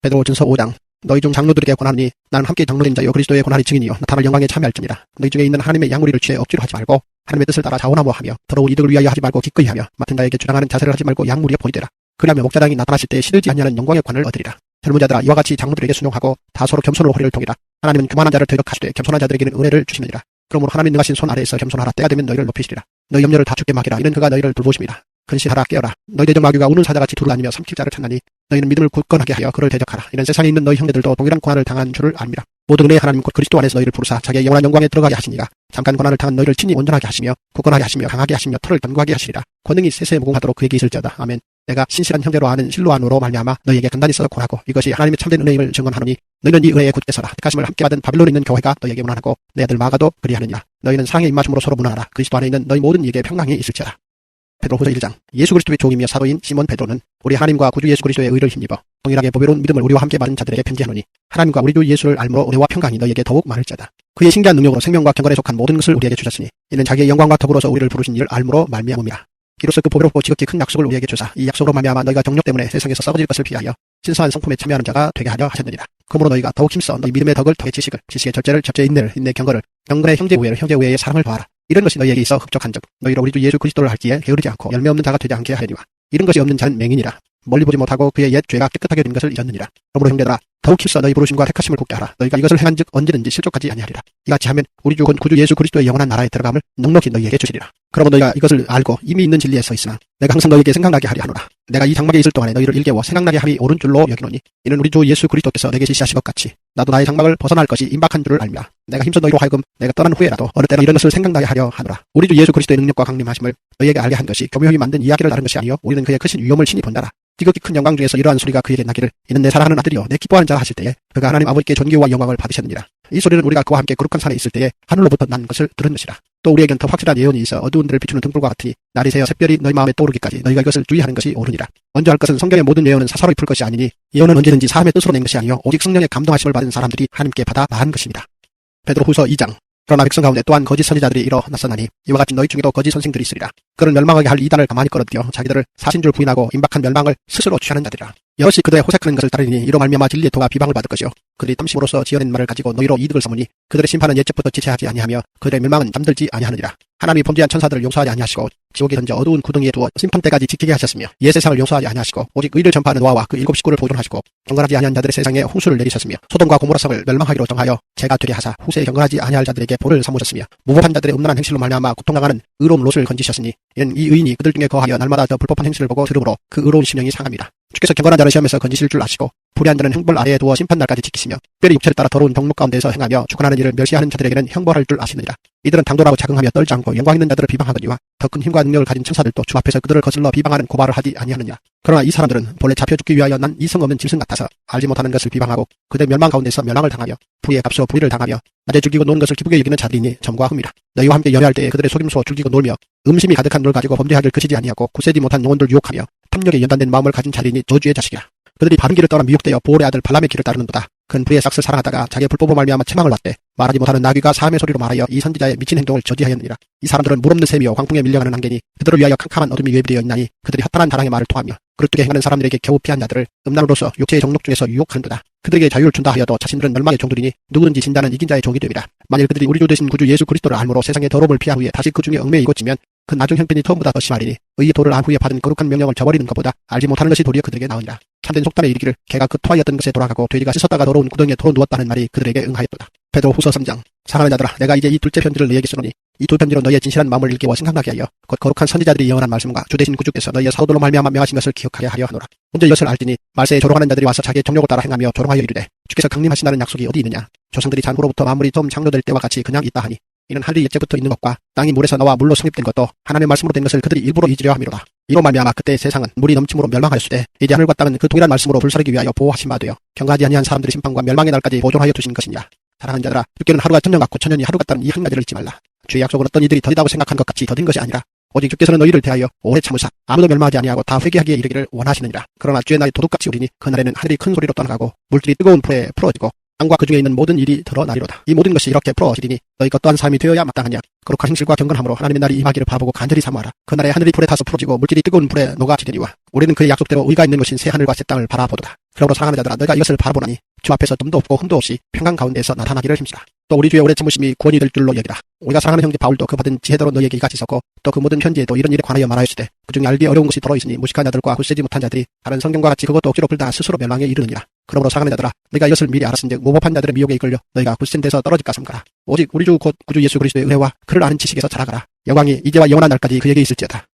베드로전서 5장. 너희 중 장로들에게 권하노니 나는 함께 장로된 자여 그리스도의 고난의 증인이요 나타날 영광에 참여할지니라. 너희 중에 있는 하나님의 양무리를 취해 억지로 하지 말고 하나님의 뜻을 따라 자원하모하며 더러운 이득을 위하여 하지 말고 기꺼이 하며 맡은 자에게 주장하는 자세를 하지 말고 양무리에 보이되라. 그리하면 목자장이 나타나실 때 시들지 아니하는 영광의 관을 얻으리라. 젊은 자들아 이와 같이 장로들에게 순종하고 다 서로 겸손으로 허리를 동이라. 하나님은 교만한 자를 대적하시되 겸손한 자들에게는 은혜를 주시느니라. 그러므로 하나님이 능하신 손 아래에서 겸손하라. 때가 되면 너희를 높이시리라. 너희 염려를 다 주께 맡기라. 이는 그가 너희를 돌보심이라. 근신하라 깨어라. 너희 대적 마귀가 우는 사자같이 두루다니며 삼킬 자를 찾나니 너희는 믿음을 굳건하게 하여 그를 대적하라. 이는 세상에 있는 너희 형제들도 동일한 고난을 당한 줄을 압니다. 모든 은혜의 하나님 곧 그리스도 안에서 너희를 부르사 자기의 영원한 영광에 들어가게 하시니가 잠깐 고난을 당한 너희를 친히 온전하게 하시며 굳건하게 하시며 강하게 하시며 털을 견고하게 하시리라. 권능이 세세에 무궁하도록 그에게 있을지어다. 아멘. 내가 신실한 형제로 아는 실로안으로 말미암아 너희에게 간단히 써서 권하고 이것이 하나님의 참된 은혜임을 증언하노니 너희는 이 은혜에 굳게 서라. 택하심을 함께 받은 바빌론에 있는 교회가 너희에게 문안하고 내 아들 마가도 그리하느니라. 너희는 사랑의 입맞춤으로 서로 문안하라. 그리스도 안에 있는 너희 모든 이에게 평강이 있을지어다. 베드로후서 1장. 예수 그리스도의 종이며 사도인 시몬 베드로는 우리 하나님과 구주 예수 그리스도의 의를 힘입어 동일하게 보배로운 믿음을 우리와 함께 받은 자들에게 편지하노니 하나님과 우리 주 예수를 알므로 은혜와 평강이 너희에게 더욱 많을지어다. 그의 신기한 능력으로 생명과 경건에 속한 모든 것을 우리에게 주셨으니 이는 자기의 영광과 더불어서 우리를 부르신 이를 알므로 말미암음이라. 이로써 그 보배롭고 지극히 큰 약속을 우리에게 주사 이 약속으로 말미암아 너희가 정욕 때문에 세상에서 썩어질 것을 피하여 신성한 성품에 참여하는 자가 되게 하려 하셨느니라. 그러므로 너희가 더욱 힘써 너희 믿음의 덕을 덕의 지식을 지식의 절제를 절제의 인내를 인내의 경건을 경건의 형제 우애를 형제 우애의 사랑을 더하라. 이런 것이 너희에게 있어 흡족한즉 너희로 우리 주 예수 그리스도를 할지에 게으르지 않고 열매 없는 자가 되지 않게 하려니와 이런 것이 없는 자는 맹인이라. 멀리 보지 못하고 그의 옛 죄가 깨끗하게 된 것을 잊었느니라. 그러므로 형제들아 더욱 힘써 너희 부르심과 택하심을 굳게 하라. 너희가 이것을 행한즉 언제든지 실족하지 아니하리라. 이같이 하면 우리 주 곧 구주 예수 그리스도의 영원한 나라에 들어감을 넉넉히 너희에게 주시리라. 그러므로 너희가 이것을 알고 이미 있는 진리에 서 있으나 내가 항상 너희에게 생각나게 하려 하노라. 내가 이 장막에 있을 동안에 너희를 일깨워 생각나게 함이 옳은 줄로 여기노니 이는 우리 주 예수 그리스도께서 내게 지시하신 것 같이 나도 나의 장막을 벗어날 것이 임박한 줄을 알미라. 내가 힘써 너희로 하여금 내가 떠난 후에라도 어느 때나 이런 것을 생각나게 하려 하노라. 우리 주 예수 그리스도의 능력과 강림하심을 너희에게 알게 한 것이 교묘히 만든 이야기를 다른 것이 아니요 우리는 그의 크신 위엄을 친히 본다라. 지극히 큰 영광 중에서 이러한 소리가 그에게 나기를 이는 내 사랑하는 아들이요 내 기뻐하는 자라 하실 때에 그가 하나님 아버지께 존귀와 영광을 받으셨느니라. 이 소리는 우리가 그와 함께 거룩한 산에 있을 때에 하늘로부터 난 것을 들은 것이라. 또 우리에겐 더 확실한 예언이 있어 어두운 데를 비추는 등불과 같으니 날이 새어 샛별이 너희 마음에 떠오르기까지 너희가 이것을 주의하는 것이 옳으니라. 먼저 할 것은 성경의 모든 예언은 사사로이 풀 것이 아니니 예언은 언제든지 사람의 뜻으로 낸 것이 아니요 오직 성령의 감동하심을 받은 사람들이 하나님께 받아 말한 것입니다. 베드로후서 2장. 그러나 백성 가운데 또한 거짓 선지자들이 일어났었나니 이와 같이 너희 중에도 거짓 선생들이 있으리라. 그를 멸망하게 할 이단을 가만히 끌어들여 자기들을 사신 줄 부인하고 임박한 멸망을 스스로 취하는 자들이라. 여럿이 그들의 호색하는 것을 따르니 이로 말미암아 진리의 도가 비방을 받을 것이요 그들이 탐심으로써 지어낸 말을 가지고 너희로 이득을 삼으니 그들의 심판은 옛적부터 지체하지 아니하며 그들의 멸망은 잠들지 아니하느니라. 하나님이 범죄한 천사들을 용서하지 아니하시고 지옥에 던져 어두운 구덩이에 두어 심판 때까지 지키게 하셨으며 옛 세상을 용서하지 아니하시고 오직 의를 전파하는 노아와 그 7 식구를 보존하시고 경건하지 아니한 자들의 세상에 홍수를 내리셨으며 소돔과 고모라 성을 멸망하기로 정하여 죄가 되게 하사 후세에 경건하지 아니할 자들에게 볼을 삼으셨으며 무법한 자들의 음란한 행실로 말미암아 고통당하는 의로운 롯을 건지셨으니 이는 이 의인이 그들 중에 거하여 날마다 더 불법한 행실을 보고 들으므로 그 의로운 심령이 상함이라. 주께서 경건한 자를 시험에서 건지실 줄 아시고 불의한 자는 형벌 아래에 두어 심판날까지 지키시며 특별히 육체를 따라 더러운 경록 가운데서 행하며 주관하는 일을 멸시하는 자들에게는 형벌할 줄 아시느니라. 이들은 당돌하고 자긍하며 떨지 않고 영광 있는 자들을 비방하거니와 더 큰 힘과 능력을 가진 천사들도 주 앞에서 그들을 거슬러 비방하는 고발을 하지 아니하느냐. 그러나 이 사람들은 본래 잡혀 죽기 위하여 난 이성 없는 짐승 같아서 알지 못하는 것을 비방하고 그들 멸망 가운데서 멸망을 당하며 부의 값으로 부의를 당하며 낮에 죽이고 노는 것을 기쁘게 여기는 자들이니 점과 흠이라. 너희와 함께 연애할 때에 그들의 속임수로 죽이고 놀며 음심이 가득한 널 가지고 범죄하기를 그치지 아니하고 굳세지 못한 영혼들 유혹하며 탐욕에 연단된 마음을 가진 자들이니 저주의 자식이라. 그들이 바른 길을 떠나 미혹되어 보올의 아들 발람의 길을 따르는도다. 그는 불의의 삭스를 사랑하다가 자기의 불법으로 말미암아 체망을 받되 말하지 못하는 나귀가 사함의 소리로 말하여 이 선지자의 미친 행동을 저지하였느니라. 이 사람들은 물 없는 샘이요 광풍에 밀려가는 안개니 그들을 위하여 캄캄한 어둠이 예비되어 있나니 그들이 허탄한 자랑의 말을 통하며 그릇되게 행하는 사람들에게 겨우 피한 자들을 음란으로서 육체의 정욕 중에서 유혹하는도다. 그들에게 자유를 준다 하여도 자신들은 멸망의 종들이니 누구든지 진다는 이긴 자의 종이 됨이라. 만일 그들이 우리 주 되신 구주 예수 그리스도를 알므로 세상의 더러움을 피한 후에 다시 그 중에 얽매이고 찌면 그 나중 형편이 처음보다 더 심하리니 의의 도를 안 후에 받은 거룩한 명령을 저버리는 것보다 알지 못하는 것이 도리어 그들에게 나으니라. 참된 속담에 이르기를 개가 그 토하였던 것에 돌아가고 돼지가 씻었다가 더러운 구덩이에 토 누웠다는 말이 그들에게 응하였도다. 베드로후서 3장. 사랑하는 자들아 내가 이제 이 둘째 편지를 너희에게 쓰노니 이 두 편지로 너희의 진실한 마음을 일깨워 생각나게 하여 곧 거룩한 선지자들이 예언한 말씀과 주 되신 구주께서 너희의 사도들로 말미암아 명하신 것을 기억하게 하려 하노라. 먼저 이것을 알지니 말세에 조롱하는 자들이 와서 자기의 정욕을 따라 행하며 조롱하여 이르되 주께서 강림하신다는 약속이 어디 있느냐. 조상들이 잔후로부터 만물이 처음 창조될 때와 같이 그냥 있다 하니 이는 하늘이 옛제부터 있는 것과 땅이 물에서 나와 물로 성립된 것도 하나님의 말씀으로 된 것을 그들이 일부러 잊으려 함이로다. 이로 말미암아 그때 세상은 물이 넘침으로 멸망하였으되 이제 하늘과 땅은 그 동일한 말씀으로 불사르기 위하여 보호하신 바 되어 경가하지 아니한 사람들의 심판과 멸망의 날까지 보존하여 두신 것이니라. 사랑하는 자들아 주께는 하루가 천년 같고 천년이 하루 같다는 이 한 가지를 잊지 말라. 주의 약속은 어떤 이들이 더디다고 생각한 것 같이 더딘 것이 아니라 오직 주께서는 너희를 대하여 오래 참으사 아무도 멸망하지 아니하고 다 회개하기에 이르기를 원하시느니라. 그러나 주의 날이 도둑같이 오리니 그날에는 하늘이 큰 소리로 떠나가고 물질이 뜨거운 불에 풀어지고 땅과 그 중에 있는 모든 일이 드러나리로다. 이 모든 것이 이렇게 풀어지리니 너희 것 또한 삶이 되어야 마땅하냐. 거룩한 행실과 경건함으로 하나님의 날이 임하기를 바라보고 간절히 사모하라. 그날에 하늘이 불에 타서 풀어지고 물질이 뜨거운 불에 녹아지리와 우리는 그의 약속대로 의가 있는 것인 새 하늘과 새 땅을 바라보도다. 그러므로 사랑하는 자들아 너희가 이것을 바라보나니 주 앞에서 덤도 없고 흠도 없이 평강 가운데서 나타나기를 힘쓰라. 또 우리 주의 오래 참으심이 구원이 될 줄로 여기라. 우리가 사랑하는 형제 바울도 그 받은 지혜대로 너희에게 이같이 썼고 또 그 모든 편지에도 이런 일에 관하여 말하였으되 그 중에 알기 어려운 것이 더러 있으니 무식한 자들과 굳세지 못한 자들이 다른 성경과 같이 그것도 억지로 풀다 스스로 멸망에 이르느니라. 그러므로 사랑하는 자들아 너희가 이것을 미리 알았은즉 무법한 자들의 미혹에 이끌려 너희가 굳센 데서 떨어질까 삼가라. 오직 우리 주 곧 구주 예수 그리스도의 은혜와 그를 아는 지식에서 자라가라. 영광이 이제와 영원한 날까지 그에게 있을지어다.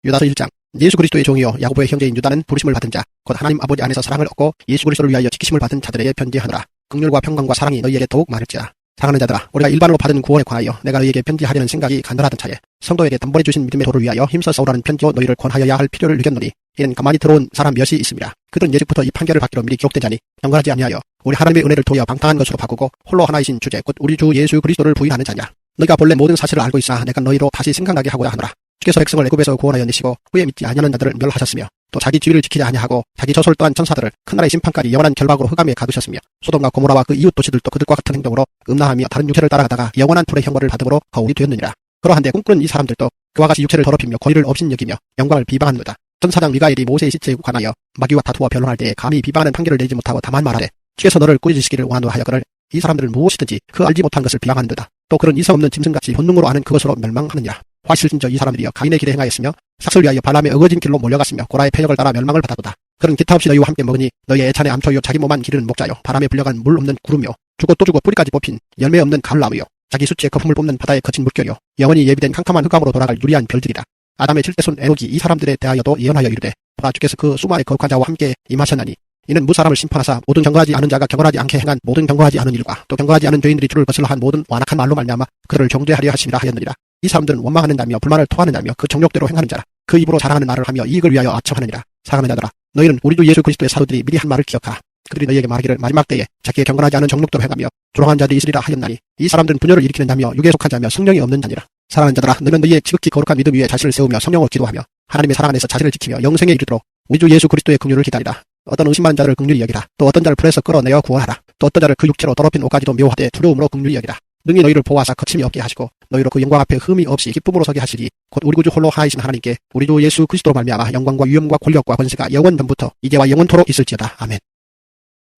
유다서 1장. 예수 그리스도의 종이요 야고보의 형제인 유다는 부르심을 받은 자 곧 하나님 아버지 안에서 사랑을 얻고 예수 그리스도를 위하여 지키심을 받은 자들에게 편지하노라. 긍휼과 평강과 사랑이 너희에게 더욱 많을지어다. 사랑하는 자들아 우리가 일반으로 받은 구원에 관하여 내가 너희에게 편지하려는 생각이 간절하던 차에 성도에게 단번에 주신 믿음의 도를 위하여 힘써 써오라는 편지로 너희를 권하여야 할 필요를 느꼈노니 이는 가만히 들어온 사람 몇이 있습니다. 그들은 예직부터 이 판결을 받기로 미리 기록된 자니 경건하지 아니하여 우리 하나님의 은혜를 도여 방탕한 것으로 바꾸고 홀로 하나이신 주제 곧 우리 주 예수 그리스도를 부인하는 자냐. 너희가 본래 모든 사실을 알고 있사 내가 너희로 다시 생각나게 하고자 하노라. 주께서 백성을 애굽에서 구원하여 내시고 후에 믿지 아니하는 자들을 멸하셨으며 또 자기 지위를 지키지 아니하고 자기 저소를 떠난 천사들을 큰 나라의 심판까지 영원한 결박으로 흑암에 가두셨으며 소돔과 고모라와 그 이웃 도시들도 그들과 같은 행동으로 음란하며 다른 육체를 따라가다가 영원한 불의 형벌을 받음으로 거울이 되었느니라. 그러한데 꿈꾸는 이 사람들도 그와 같이 육체를 더럽히며 권위를 업신여기며 영광을 비방하는도다. 천사장 미가엘이 모세의 시체에 관하여 마귀와 다투어 변론할 때에 감히 비방하는 판결을 내지 못하고 다만 말하되 주께서 너를 꾸짖으시기를 원하노라 하여거늘 이 사람들은 무엇이든지 그 알지 못한 것을 비방하는도다. 또 그런 이성 없는 짐승같이 본능으로 아는 그것으로 멸망하느니라. 화실진저 이 사람들이여 가인의 길에 행하였으며 삭슬 위하여 발람의 어거진 길로 몰려갔으며 고라의 패역을 따라 멸망을 받았도다. 그런 기타 없이 너희와 함께 먹으니 너희의 애찬의 암초요 자기 몸만 기르는 목자요 바람에 불려간 물 없는 구름이요 주고 또 주고 뿌리까지 뽑힌 열매 없는 가을나무요 자기 수치에 거품을 뿜는 바다의 거친 물결이요 영원히 예비된 캄캄한 흑암으로 돌아갈 유리한 별들이다. 아담의 7대손 에녹이 이 사람들에 대하여도 예언하여 이르되 보라 주께서 그 수마의 거룩한 자와 함께 임하셨나니 이는 무사람을 심판하사 모든 경건하지 않은 자가 경건하지 않게 행한 모든 경건하지 않은 일과 또 경건하지 않은 죄인들이 주를 거슬러 한 모든 완악한 말로 말미암아 그를 정죄하려 하심이라 하였느니라. 이 사람들은 원망하는 자며 불만을 토하는 자며 그 정욕대로 행하는 자라. 그 입으로 자랑하는 말을 하며 이익을 위하여 아첨하느니라. 사랑하는 자들아, 너희는 우리 주 예수 그리스도의 사도들이 미리 한 말을 기억하. 그들이 너희에게 말하기를 마지막 때에 자기의 경건하지 않은 정욕대로 행하며 조롱한 자들이 있으리라 하였나니 이 사람들은 분열을 일으키는 자며 육에 속한 자며 성령이 없는 자니라. 사랑하는 자들아, 너희는 너희의 지극히 거룩한 믿음 위에 자신을 세우며 성령으로 기도하며 하나님의 사랑 안에서 자신을 지키며 영생에 이르도록 우리 주 예수 그리스도의 긍휼을 기다리라. 어떤 의심하는 자를 긍휼히 여기라. 또 어떤 자를 불에서 끌어내어 구원하라. 또 어떤 자를 그 육체로 더럽힌 옷가지도 묘하되 두려움으로 긍휼히 여기라. 능히 너희를 보호하사 거침이 없게 하시고 너희로 그 영광 앞에 흠이 없이 기쁨으로 서게 하시리. 곧 우리 구주 홀로 하이신 하나님께 우리 주 예수 그리스도로 말미암아 영광과 위엄과 권력과 권세가 영원 전부터 이제와 영원토록 있을지어다. 아멘.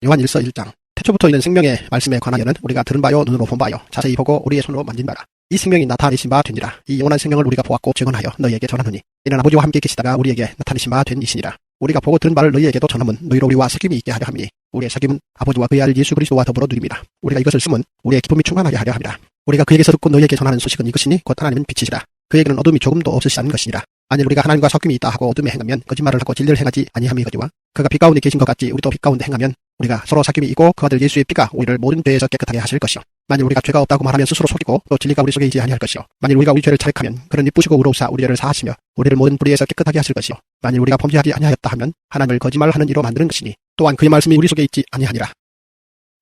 요한일서 1장. 태초부터 있는 생명의 말씀에 관하여는 우리가 들은 바요 눈으로 본 바요 자세히 보고 우리의 손으로 만진 바라. 이 생명이 나타내신 바 되니라. 이 영원한 생명을 우리가 보았고 증언하여 너희에게 전하노니 이는 아버지와 함께 계시다가 우리에게 나타내신 바 된 이시니라. 우리가 보고 들은 바를 너희에게도 전함은 너희로 우리와 사귐이 있게 하려 함이니 우리의 사귐은 아버지와 그의 아들 예수 그리스도와 더불어 누림이라. 우리가 이것을 쓰면 우리의 기쁨이 충만하게 하려 함이라. 우리가 그에게서 듣고 너희에게 전하는 소식은 이것이니 곧 하나님은 빛이시라. 그에게는 어둠이 조금도 없으시지 않은 것이니라. 만일 우리가 하나님과 섞임이 있다 하고 어둠에 행하면 거짓말을 하고 진리를 행하지 아니함이거니와 그가 빛 가운데 계신 것 같이 우리도 빛 가운데 행하면 우리가 서로 사귐이 있고 그 아들 예수의 피가 우리를 모든 죄에서 깨끗하게 하실 것이요. 만일 우리가 죄가 없다고 말하면 스스로 속이고 또 진리가 우리 속에 있지 아니할 것이요. 만일 우리가 우리 죄를 자백하면 그는 이쁘시고 의로우사 우리 죄를 사하시며 우리를 모든 불의에서 깨끗하게 하실 것이요. 만일 우리가 범죄하지 아니하였다 하면 하나님을 거짓말하는 이로 만드는 것이니 또한 그의 말씀이 우리 속에 있지 아니하니라.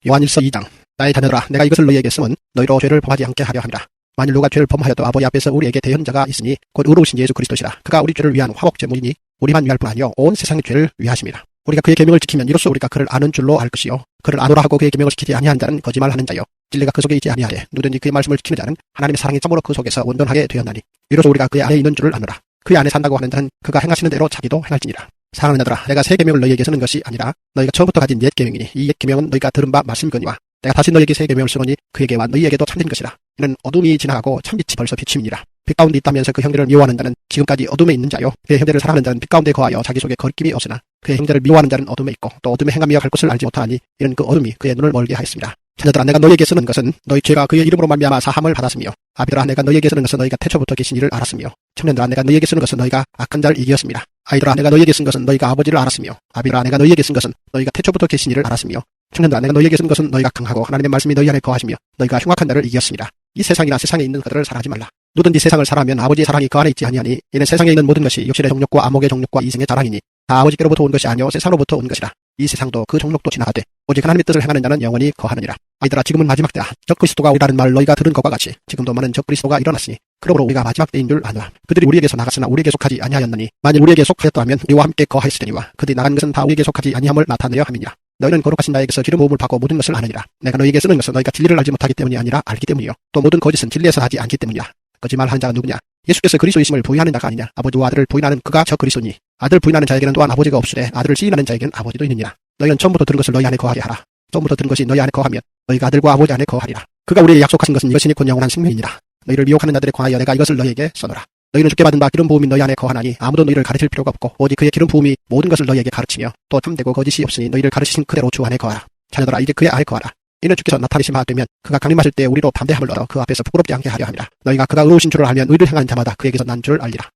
요한일서 2장. 나의 자녀들아, 내가 이것을 너희에게 쓰면 너희로 죄를 범하지 않게 하려 함이라. 만일 누가 죄를 범하여도 아버지 앞에서 우리에게 대현자가 있으니 곧 의로우신 예수 그리스도시라. 그가 우리 죄를 위한 화목제물이니 우리만 위할 뿐 아니요 온 세상의 죄를 위하심이라. 우리가 그의 계명을 지키면 이로써 우리가 그를 아는 줄로 알 것이요. 그를 아노라 하고 그의 계명을 지키지 아니한 자는 거짓말하는 자요. 진리가 그 속에 있지 아니하되 누구든지 그의 말씀을 지키는 자는 하나님의 사랑이 참으로 그 속에서 온전하게 되었나니 이로써 우리가 그의 안에 있는 줄을 아노라. 그의 안에 산다고 하는 자는 그가 행하시는 대로 자기도 행할지니라. 사랑하는 자들아, 내가 새 계명을 너희에게 쓰는 것이 아니라 너희가 처음부터 가진 옛 계명이니 이 옛 계명은 너희가 들은 바 말씀이거니와 내가 다시 너희에게 새 계명을 쓰노니 그에게와 너희에게도 참된 것이라. 이는 어둠이 지나가고 참빛이 벌써 비침이니라. 빛 가운데 있다면서 그 형제를 미워하는 자는 지금까지 어둠에 있는 자요. 그의 형제를 사랑하는 자는 빛 가운데 거하여 자기 속에 거리낌이 없으나 그의 형제를 미워하는 자는 어둠에 있고 또 어둠에 행하며 갈 것을 알지 못하니 이는 그 어둠이 그의 눈을 멀게 하였습니다. 자녀들아, 내가 너희에게 쓰는 것은 너희 죄가 그의 이름으로 말미암아 사함을 받았으며 아비들아, 내가 너희에게 쓰는 것은 너희가 태초부터 계신 이를 알았으며 청년들아, 내가 너희에게 쓰는 것은 너희가 악한 자를 이기었습니다. 아이들아, 내가 너희에게 쓴 것은 너희가 아버지를 알았으며 아비들아, 내가 너희에게 쓴 것은 너희가 태초부터 계신 이를 알았으며 청년들아, 내가 너희에게 쓴 것은 너희가 강하고 하나님의 말씀이 너희 안에 거하시며 너희가 흉악한 자를 이겼습니다. 이 세상이나 세상에 있는 것들을 사랑하지 말라. 누구든지 세상을 사랑하면 아버지의 사랑이 그 안에 있지 아니하니 이는 세상에 있는 모든 것이 육신의 정욕과 안목의 정욕과 이생의 자랑이니 다 아버지께로부터 온 것이 아니요 세상으로부터 온 것이라. 이 세상도 그 정욕도 지나가되 오직 하나님의 뜻을 행하는 자는 영원히 거하느니라. 아이들아, 지금은 마지막 때라. 적그리스도가 오리라는 말을 너희가 들은 것과 같이 지금도 많은 적그리스도가 일어났으니 그러므로 우리가 마지막 때인 줄 아노라. 그들이 우리에게서 나갔으나 우리에게 속하지 아니하였나니 만일 우리에게 속하였다 하면 우리와 함께 거하였으리니와 그들이 나간 것은 다 우리에게 속하지 아니함을 나타내려 함이니라. 너희는 거룩하신 나에게서 기름 부음을 받고 모든 것을 아느니라. 내가 너희에게 쓰는 것은 너희가 진리를 알지 못하기 때문이 아니라 알기 때문이요 또 모든 거짓은 진리에서 하지 않기 때문이라. 거짓말하는 자가 누구냐? 예수께서 그리스도이심을 부인하는 자가 아니냐? 아버지와 아들을 부인하는 그가 저 그리스도니 아들 부인하는 자에게는 또한 아버지가 없으되 아들을 시인하는 자에게는 아버지도 있느니라. 너희는 처음부터 들은 것을 너희 안에 거하게 하라. 처음부터 들은 것이 너희 안에 거하면 너희가 아들과 아버지 안에 거하리라. 그가 우리에게 약속하신 것은 이것이니 곧 영원한 생명이니라. 너희를 미혹하는 자들에 관하여 내가 이것을 너희에게 써노라. 너희는 주께 받은 바 기름 부음이 너희 안에 거하나니 아무도 너희를 가르칠 필요가 없고 오직 그의 기름 부음이 모든 것을 너희에게 가르치며 또 참되고 거짓이 없으니 너희를 가르치신 그대로 주 안에 거하라. 자녀들아, 이제 그의 안에 거하라. 이는 주께서 나타내시마 되면 그가 강림하실 때 우리로 담대함을 얻어 그 앞에서 부끄럽지 않게 하려 함이라. 너희가 그가 의로우신 줄을 알면 의를 행하는 자마다 그에게서 난 줄 알리라.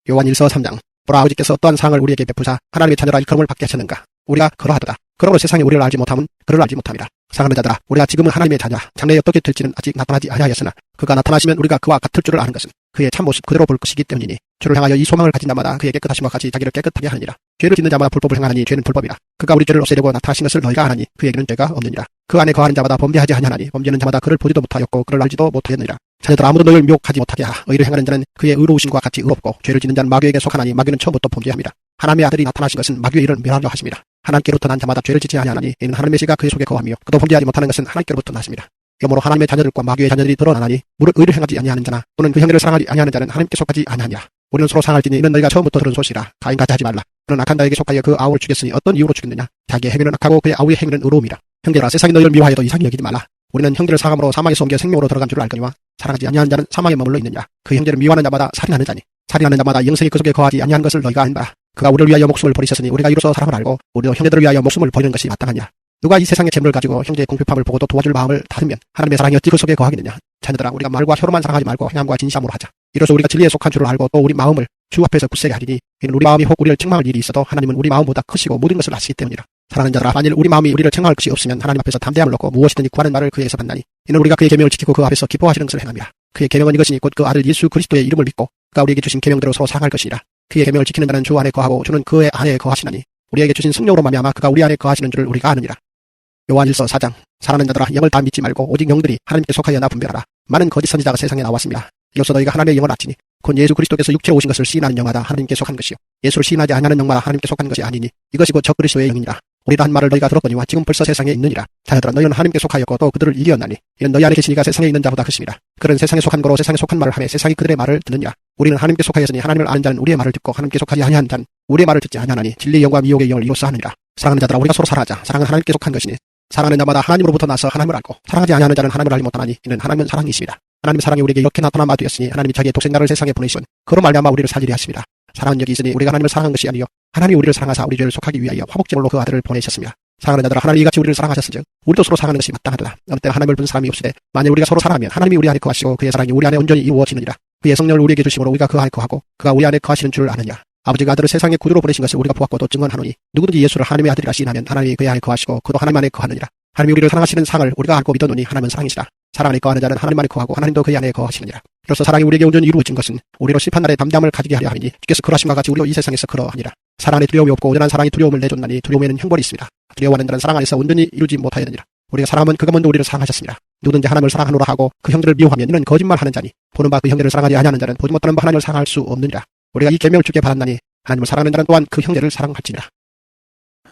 요한일서 3장. 보라, 아버지께서 어떠한 사랑을 우리에게 베푸사 하나님의 자녀라 일컬음을 받게 하셨는가. 우리가 그러하도다. 그러므로 세상에 우리를 알지 못함은 그를 알지 못함이라. 사랑하는 자들아, 우리가 지금은 하나님의 자녀 장래에 어떻게 될지는 아직 나타나지 아니하였으나 그가 나타나시면 우리가 그와 같을 줄을 아는 것은 그의 참모습 그대로 볼 것이기 때문이니 주를 향하여 이 소망을 가진 자마다 그의 깨끗하심과 같이 자기를 깨끗하게 하느니라. 죄를 짓는 자마다 불법을 행하나니 죄는 불법이라. 그가 우리 죄를 없애려고 나타나신 것을 너희가 아나니 그에게는 죄가 없느니라. 그 안에 거하는 자마다 범죄하지 아니하나니 범죄는 자마다 그를 보지도 못하였고 그를 알지도 못하였느니라. 자녀들아, 아무도 너희를 미혹하지 못하게 하라. 의를 행하는 자는 그의 의로우심과 같이 의롭고 죄를 짓는 자는 마귀에게 속하나니 마귀는 처음부터 범죄함이라. 하나님의 아들이 나타나신 것은 마귀의 일을 멸하려 하심이라. 하나님께로부터 난 자마다 죄를 짓지 아니하나니 이는 하나님의 씨가 그의 속에 거하며 그도 범죄하지 못하는 것은 하나님께로부터 나심이라. 그러므로 하나님의 자녀들과 마귀의 자녀들이 드러나나니 무릇 의를 행하지 아니하는 자나 또는 그 형제를 사랑하지 아니하는 자는 하나님께 속하지 아니하니라. 우리는 서로 사랑할지니 이는 너희가 처음부터 들은 소식이라. 가인같이 하지 말라. 그는 악한 자에게 속하여 그 아우를 죽였으니 어떤 이유로 죽였느냐? 자기의 행위는 악하고 그의 아우의 행위는 의로움이라. 형제들아, 세상이 너희를 미워하여도 이상히 여기지 말라. 우리는 형제를 사함으로 사망에서 옮겨 생명으로 들어간 줄을 알거니와 사랑하지 아니하는 자는 사망에 머물러 있느니라. 그 형제를 미워하는 자마다 살인하는 자니 살인하는 자마다 영생이 그 속에 거하지 아니한 것을 너희가 아는 바라. 그가 우리를 위하여 목숨을 버리셨으니 우리가 이로써 사랑을 알고 우리도 형제들을 위하여 목숨을 버리는 것이 마땅하니라. 누가 이 세상의 재물을 가지고 형제의 궁핍함을 보고도 도와줄 마음을 닫으면 하나님의 사랑이 어찌 그 속에 거하겠느냐. 자녀들아, 우리가 말과 혀로만 사랑하지 말고 행함과 진실함으로 하자. 이로써 우리가 진리에 속한 줄을 알고 또 우리 마음을 주 앞에서 굳세게 하리니 이는 우리 마음이 혹 우리를 책망할 일이 있어도 하나님은 우리 마음보다 크시고 모든 것을 아시기 때문이라. 사랑하는 자들아, 만일 우리 마음이 우리를 책망할 것이 없으면 하나님 앞에서 담대함을 얻고 무엇이든지 구하는 말을 그에게서 받나니 이는 우리가 그의 계명을 지키고 그 앞에서 기뻐하시는 것을 행함이라. 그의 계명은 이것이니 곧 그 아들 예수 그리스도의 이름을 믿고 그가 우리에게 주신 계명대로 서로 사랑할 것이니라. 그의 계명을 지키는 자는 주 안에 거하고 주는 그의 안에 거하시나니 우리에게 주신 성령으로 말미암아 그가 우리 안에 거하시는 줄을 우리가 아느니라. 요한일서 4장. 사랑하는 자들아, 영을 다 믿지 말고 오직 영들이 하나님께 속하여 나 분별하라. 많은 거짓 선지자가 세상에 나왔습니다. 이로써 너희가 하나님의 영을 아치니 곧 예수 그리스도께서 육체로 오신 것을 시인하는 영마다 하나님께 속한 것이요 예수를 시인하지 아니하는 영마다 하나님께 속한 것이 아니니 이것이 곧 적 그리스도의 영이니라. 우리라 한 말을 너희가 들었거니와 지금 벌써 세상에 있느니라. 자녀들아, 너희는 하나님께 속하였고 또 그들을 이기었나니 이는 너희 안에 계시니가 세상에 있는 자보다 크심이라. 그들은 세상에 속한 거로 세상에 속한 말을 하며 세상이 그들의 말을 듣느니라. 우리는 하나님께 속하였으니 하나님을 아는 자는 우리의 말을 듣고 하나님께 속하지 아니한 자는 우리의 말을 듣지 아니하나니 진리의 영과 미혹의 영을 이로써 하느니라. 사랑하는 자들아, 우리가 서로 사랑하자. 사랑은 하나님께 속한 것이니 사랑하는 자마다 하나님으로부터 나서 하나님을 알고 사랑하지 아니하는 자는 하나님을 알지 못하나니 이는 하나님은 사랑이십니다. 하나님의 사랑이 우리에게 이렇게 나타난 바 되었으니 하나님이 자기의 독생자를 세상에 보내시온 그로 말미암아 우리를 살리려 하십니다. 사랑은 여기 있으니 우리가 하나님을 사랑한 것이 아니요 하나님이 우리를 사랑하사 우리 죄를 속하기 위하여 화목제물로 그 아들을 보내셨습니다. 사랑하는 자들아, 하나님이 이같이 우리를 사랑하셨은즉 우리도 서로 사랑하는 것이 마땅하도다. 어느 때나 하나님을 본 사람이 없으되 만일 우리가 서로 사랑하면 하나님이 우리 안에 거하시고 그의 사랑이 우리 안에 온전히 이루어지느니라. 그의 성령을 우리에게 주심으로 우리가 그 안에 거하고 그가 우리 안에 거하시는 줄 아느냐. 아버지가 아들을 세상에 구주로 보내신 것을 우리가 보았고 또 증언하노니 누구든지 예수를 하나님의 아들이라 시인하면 하나님이 그의 안에 거하시고 그도 하나님 안에 거하느니라. 하나님이 우리를 사랑하시는 상을 우리가 알고 믿었노니 하나님은 사랑이시라. 사랑 안에 거하는 자는 하나님 안에 거하고 하나님도 그의 안에 거하시느니라. 이로써 사랑이 우리에게 온전히 이루어진 것은 우리로 심판날에 담대함을 가지게 하려 하니 주께서 그러하심과 같이 우리도 이 세상에서 그러하니라. 사랑 안에 두려움이 없고 온전한 사랑이 두려움을 내쫓나니 두려움에는 형벌이 있습니다. 두려워하는 자는 사랑 안에서 온전히 이루지 못하였느니라. 우리가 사랑하면 그가 먼저 우리를 사랑하셨습니다. 누구든지 하나님을 사랑하노라 하고 그 형제를 미워하면 이는 거짓말하는 자니 보는 바 그 형제를 사랑하지 아니하는 자는 보지 못하는 바 하나님을 사랑할 수 없느니라. 우리가 이 계명을 주께 받았나니 하나님을 사랑하는 자는 또한 그 형제를 사랑할지니라.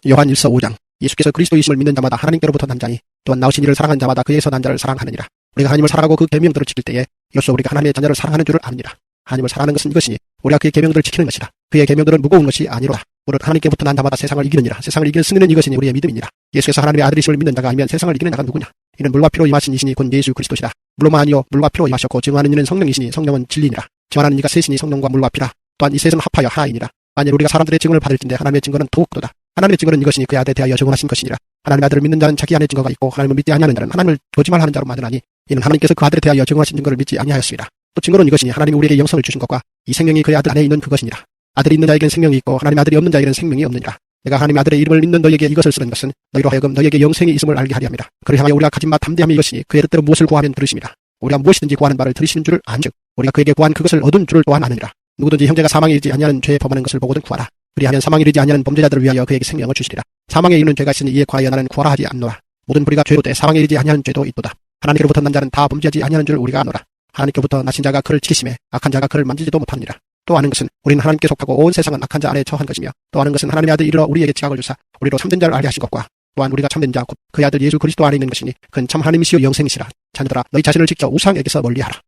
요한일서 5장. 예수께서 그리스도이심을 믿는 자마다 하나님께로부터 난 자니 또한 나오신 이를 사랑하는 자마다 그에서 난 자를 사랑하느니라. 우리가 하나님을 사랑하고 그 계명들을 지킬 때에 이로써 우리가 하나님의 자녀를 사랑하는 줄을 아느니라. 하나님을 사랑하는 것은 이것이니 우리가 그의 계명들을 지키는 것이라. 그의 계명들은 무거운 것이 아니로라. 오직 하나님께부터 난 자마다 세상을 이기느니라. 세상을 이기는 승리는 이것이니 우리의 믿음이니라. 예수께서 하나님의 아들이심을 믿는 자가 아니면 세상을 이기는 자가 누구냐. 이는 물과 피로 임하신 이시니 곧 예수 그리스도시라. 물로만 아니요 물과 피로 임하셨고 증언하는 이는 성령이시니 성령은 진리니라. 증언하는 이가 셋이니 성령과 물과 피라. 또한 이 셋은 합하여 하나이니라. 만일 우리가 사람들의 증언을 받을진대 하나님의 증거는 더욱 크도다. 하나님의 증거는 이것이니 그의 아들에 대하여 증언하신 것이니라. 하나님의 아들을 믿는 자는 자기 안에 증거가 있고 하나님을 믿지 아니하는 자는 하나님을 거짓말하는 자로 만드나니 이는 하나님께서 그 아들에 대하여 증언하신 증거를 믿지 아니하였습니다. 또 증거는 이것이니 하나님이 우리에게 영성을 주신 것과 이 생명이 그의 아들 안에 있는 그것이니라. 아들이 있는 자에게는 생명이 있고 하나님의 아들이 없는 자에게는 생명이 없느니라. 내가 하나님의 아들의 이름을 믿는 너에게 이것을 쓰는 것은 너희로 하여금 너에게 영생이 있음을 알게 하려 함이라. 그를 향하여 우리가 가진 바 담대함이 이것이니 그의 뜻대로 무엇을 구하면 들으심이라. 우리가 무엇이든지 구하는 바를 들으시는 줄을 안즉 우리가 그에게 구한 그것을 얻은 줄을 또한 아느니라. 누구든지 형제가 사망에 이르지 아니하는 죄에 범하는 것을 보고든 구하라. 그리하면 사망에 이르지 아니하는 범죄자들을 위하여 그에게 생명을 주시리라. 사망에 이르는 죄가 있으니 이에 관하여 나는 구하라 하지 않노라. 모든 불의가 죄로 돼 사망에 이르지 아니하는 죄도 있도다. 하나님께로부터 난 자는 다 범죄하지 아니하는 줄 우리가 아노라. 하나님께로부터 나신 자가 그를 지키심에 악한 자가 그를 만지지도 못하느니라. 또 아는 것은 우리는 하나님께 속하고 온 세상은 악한 자 안에 처한 것이며 또 아는 것은 하나님의 아들 이르러 우리에게 지각을 주사 우리로 참된 자를 알게 하신 것과 또한 우리가 참된 자 곧 그의 아들 예수 그리스도 안에 있는 것이니 그는 참 하나님이시요 영생이시라. 자녀들아, 너희 자신을 지켜 우상에게서 멀리하라.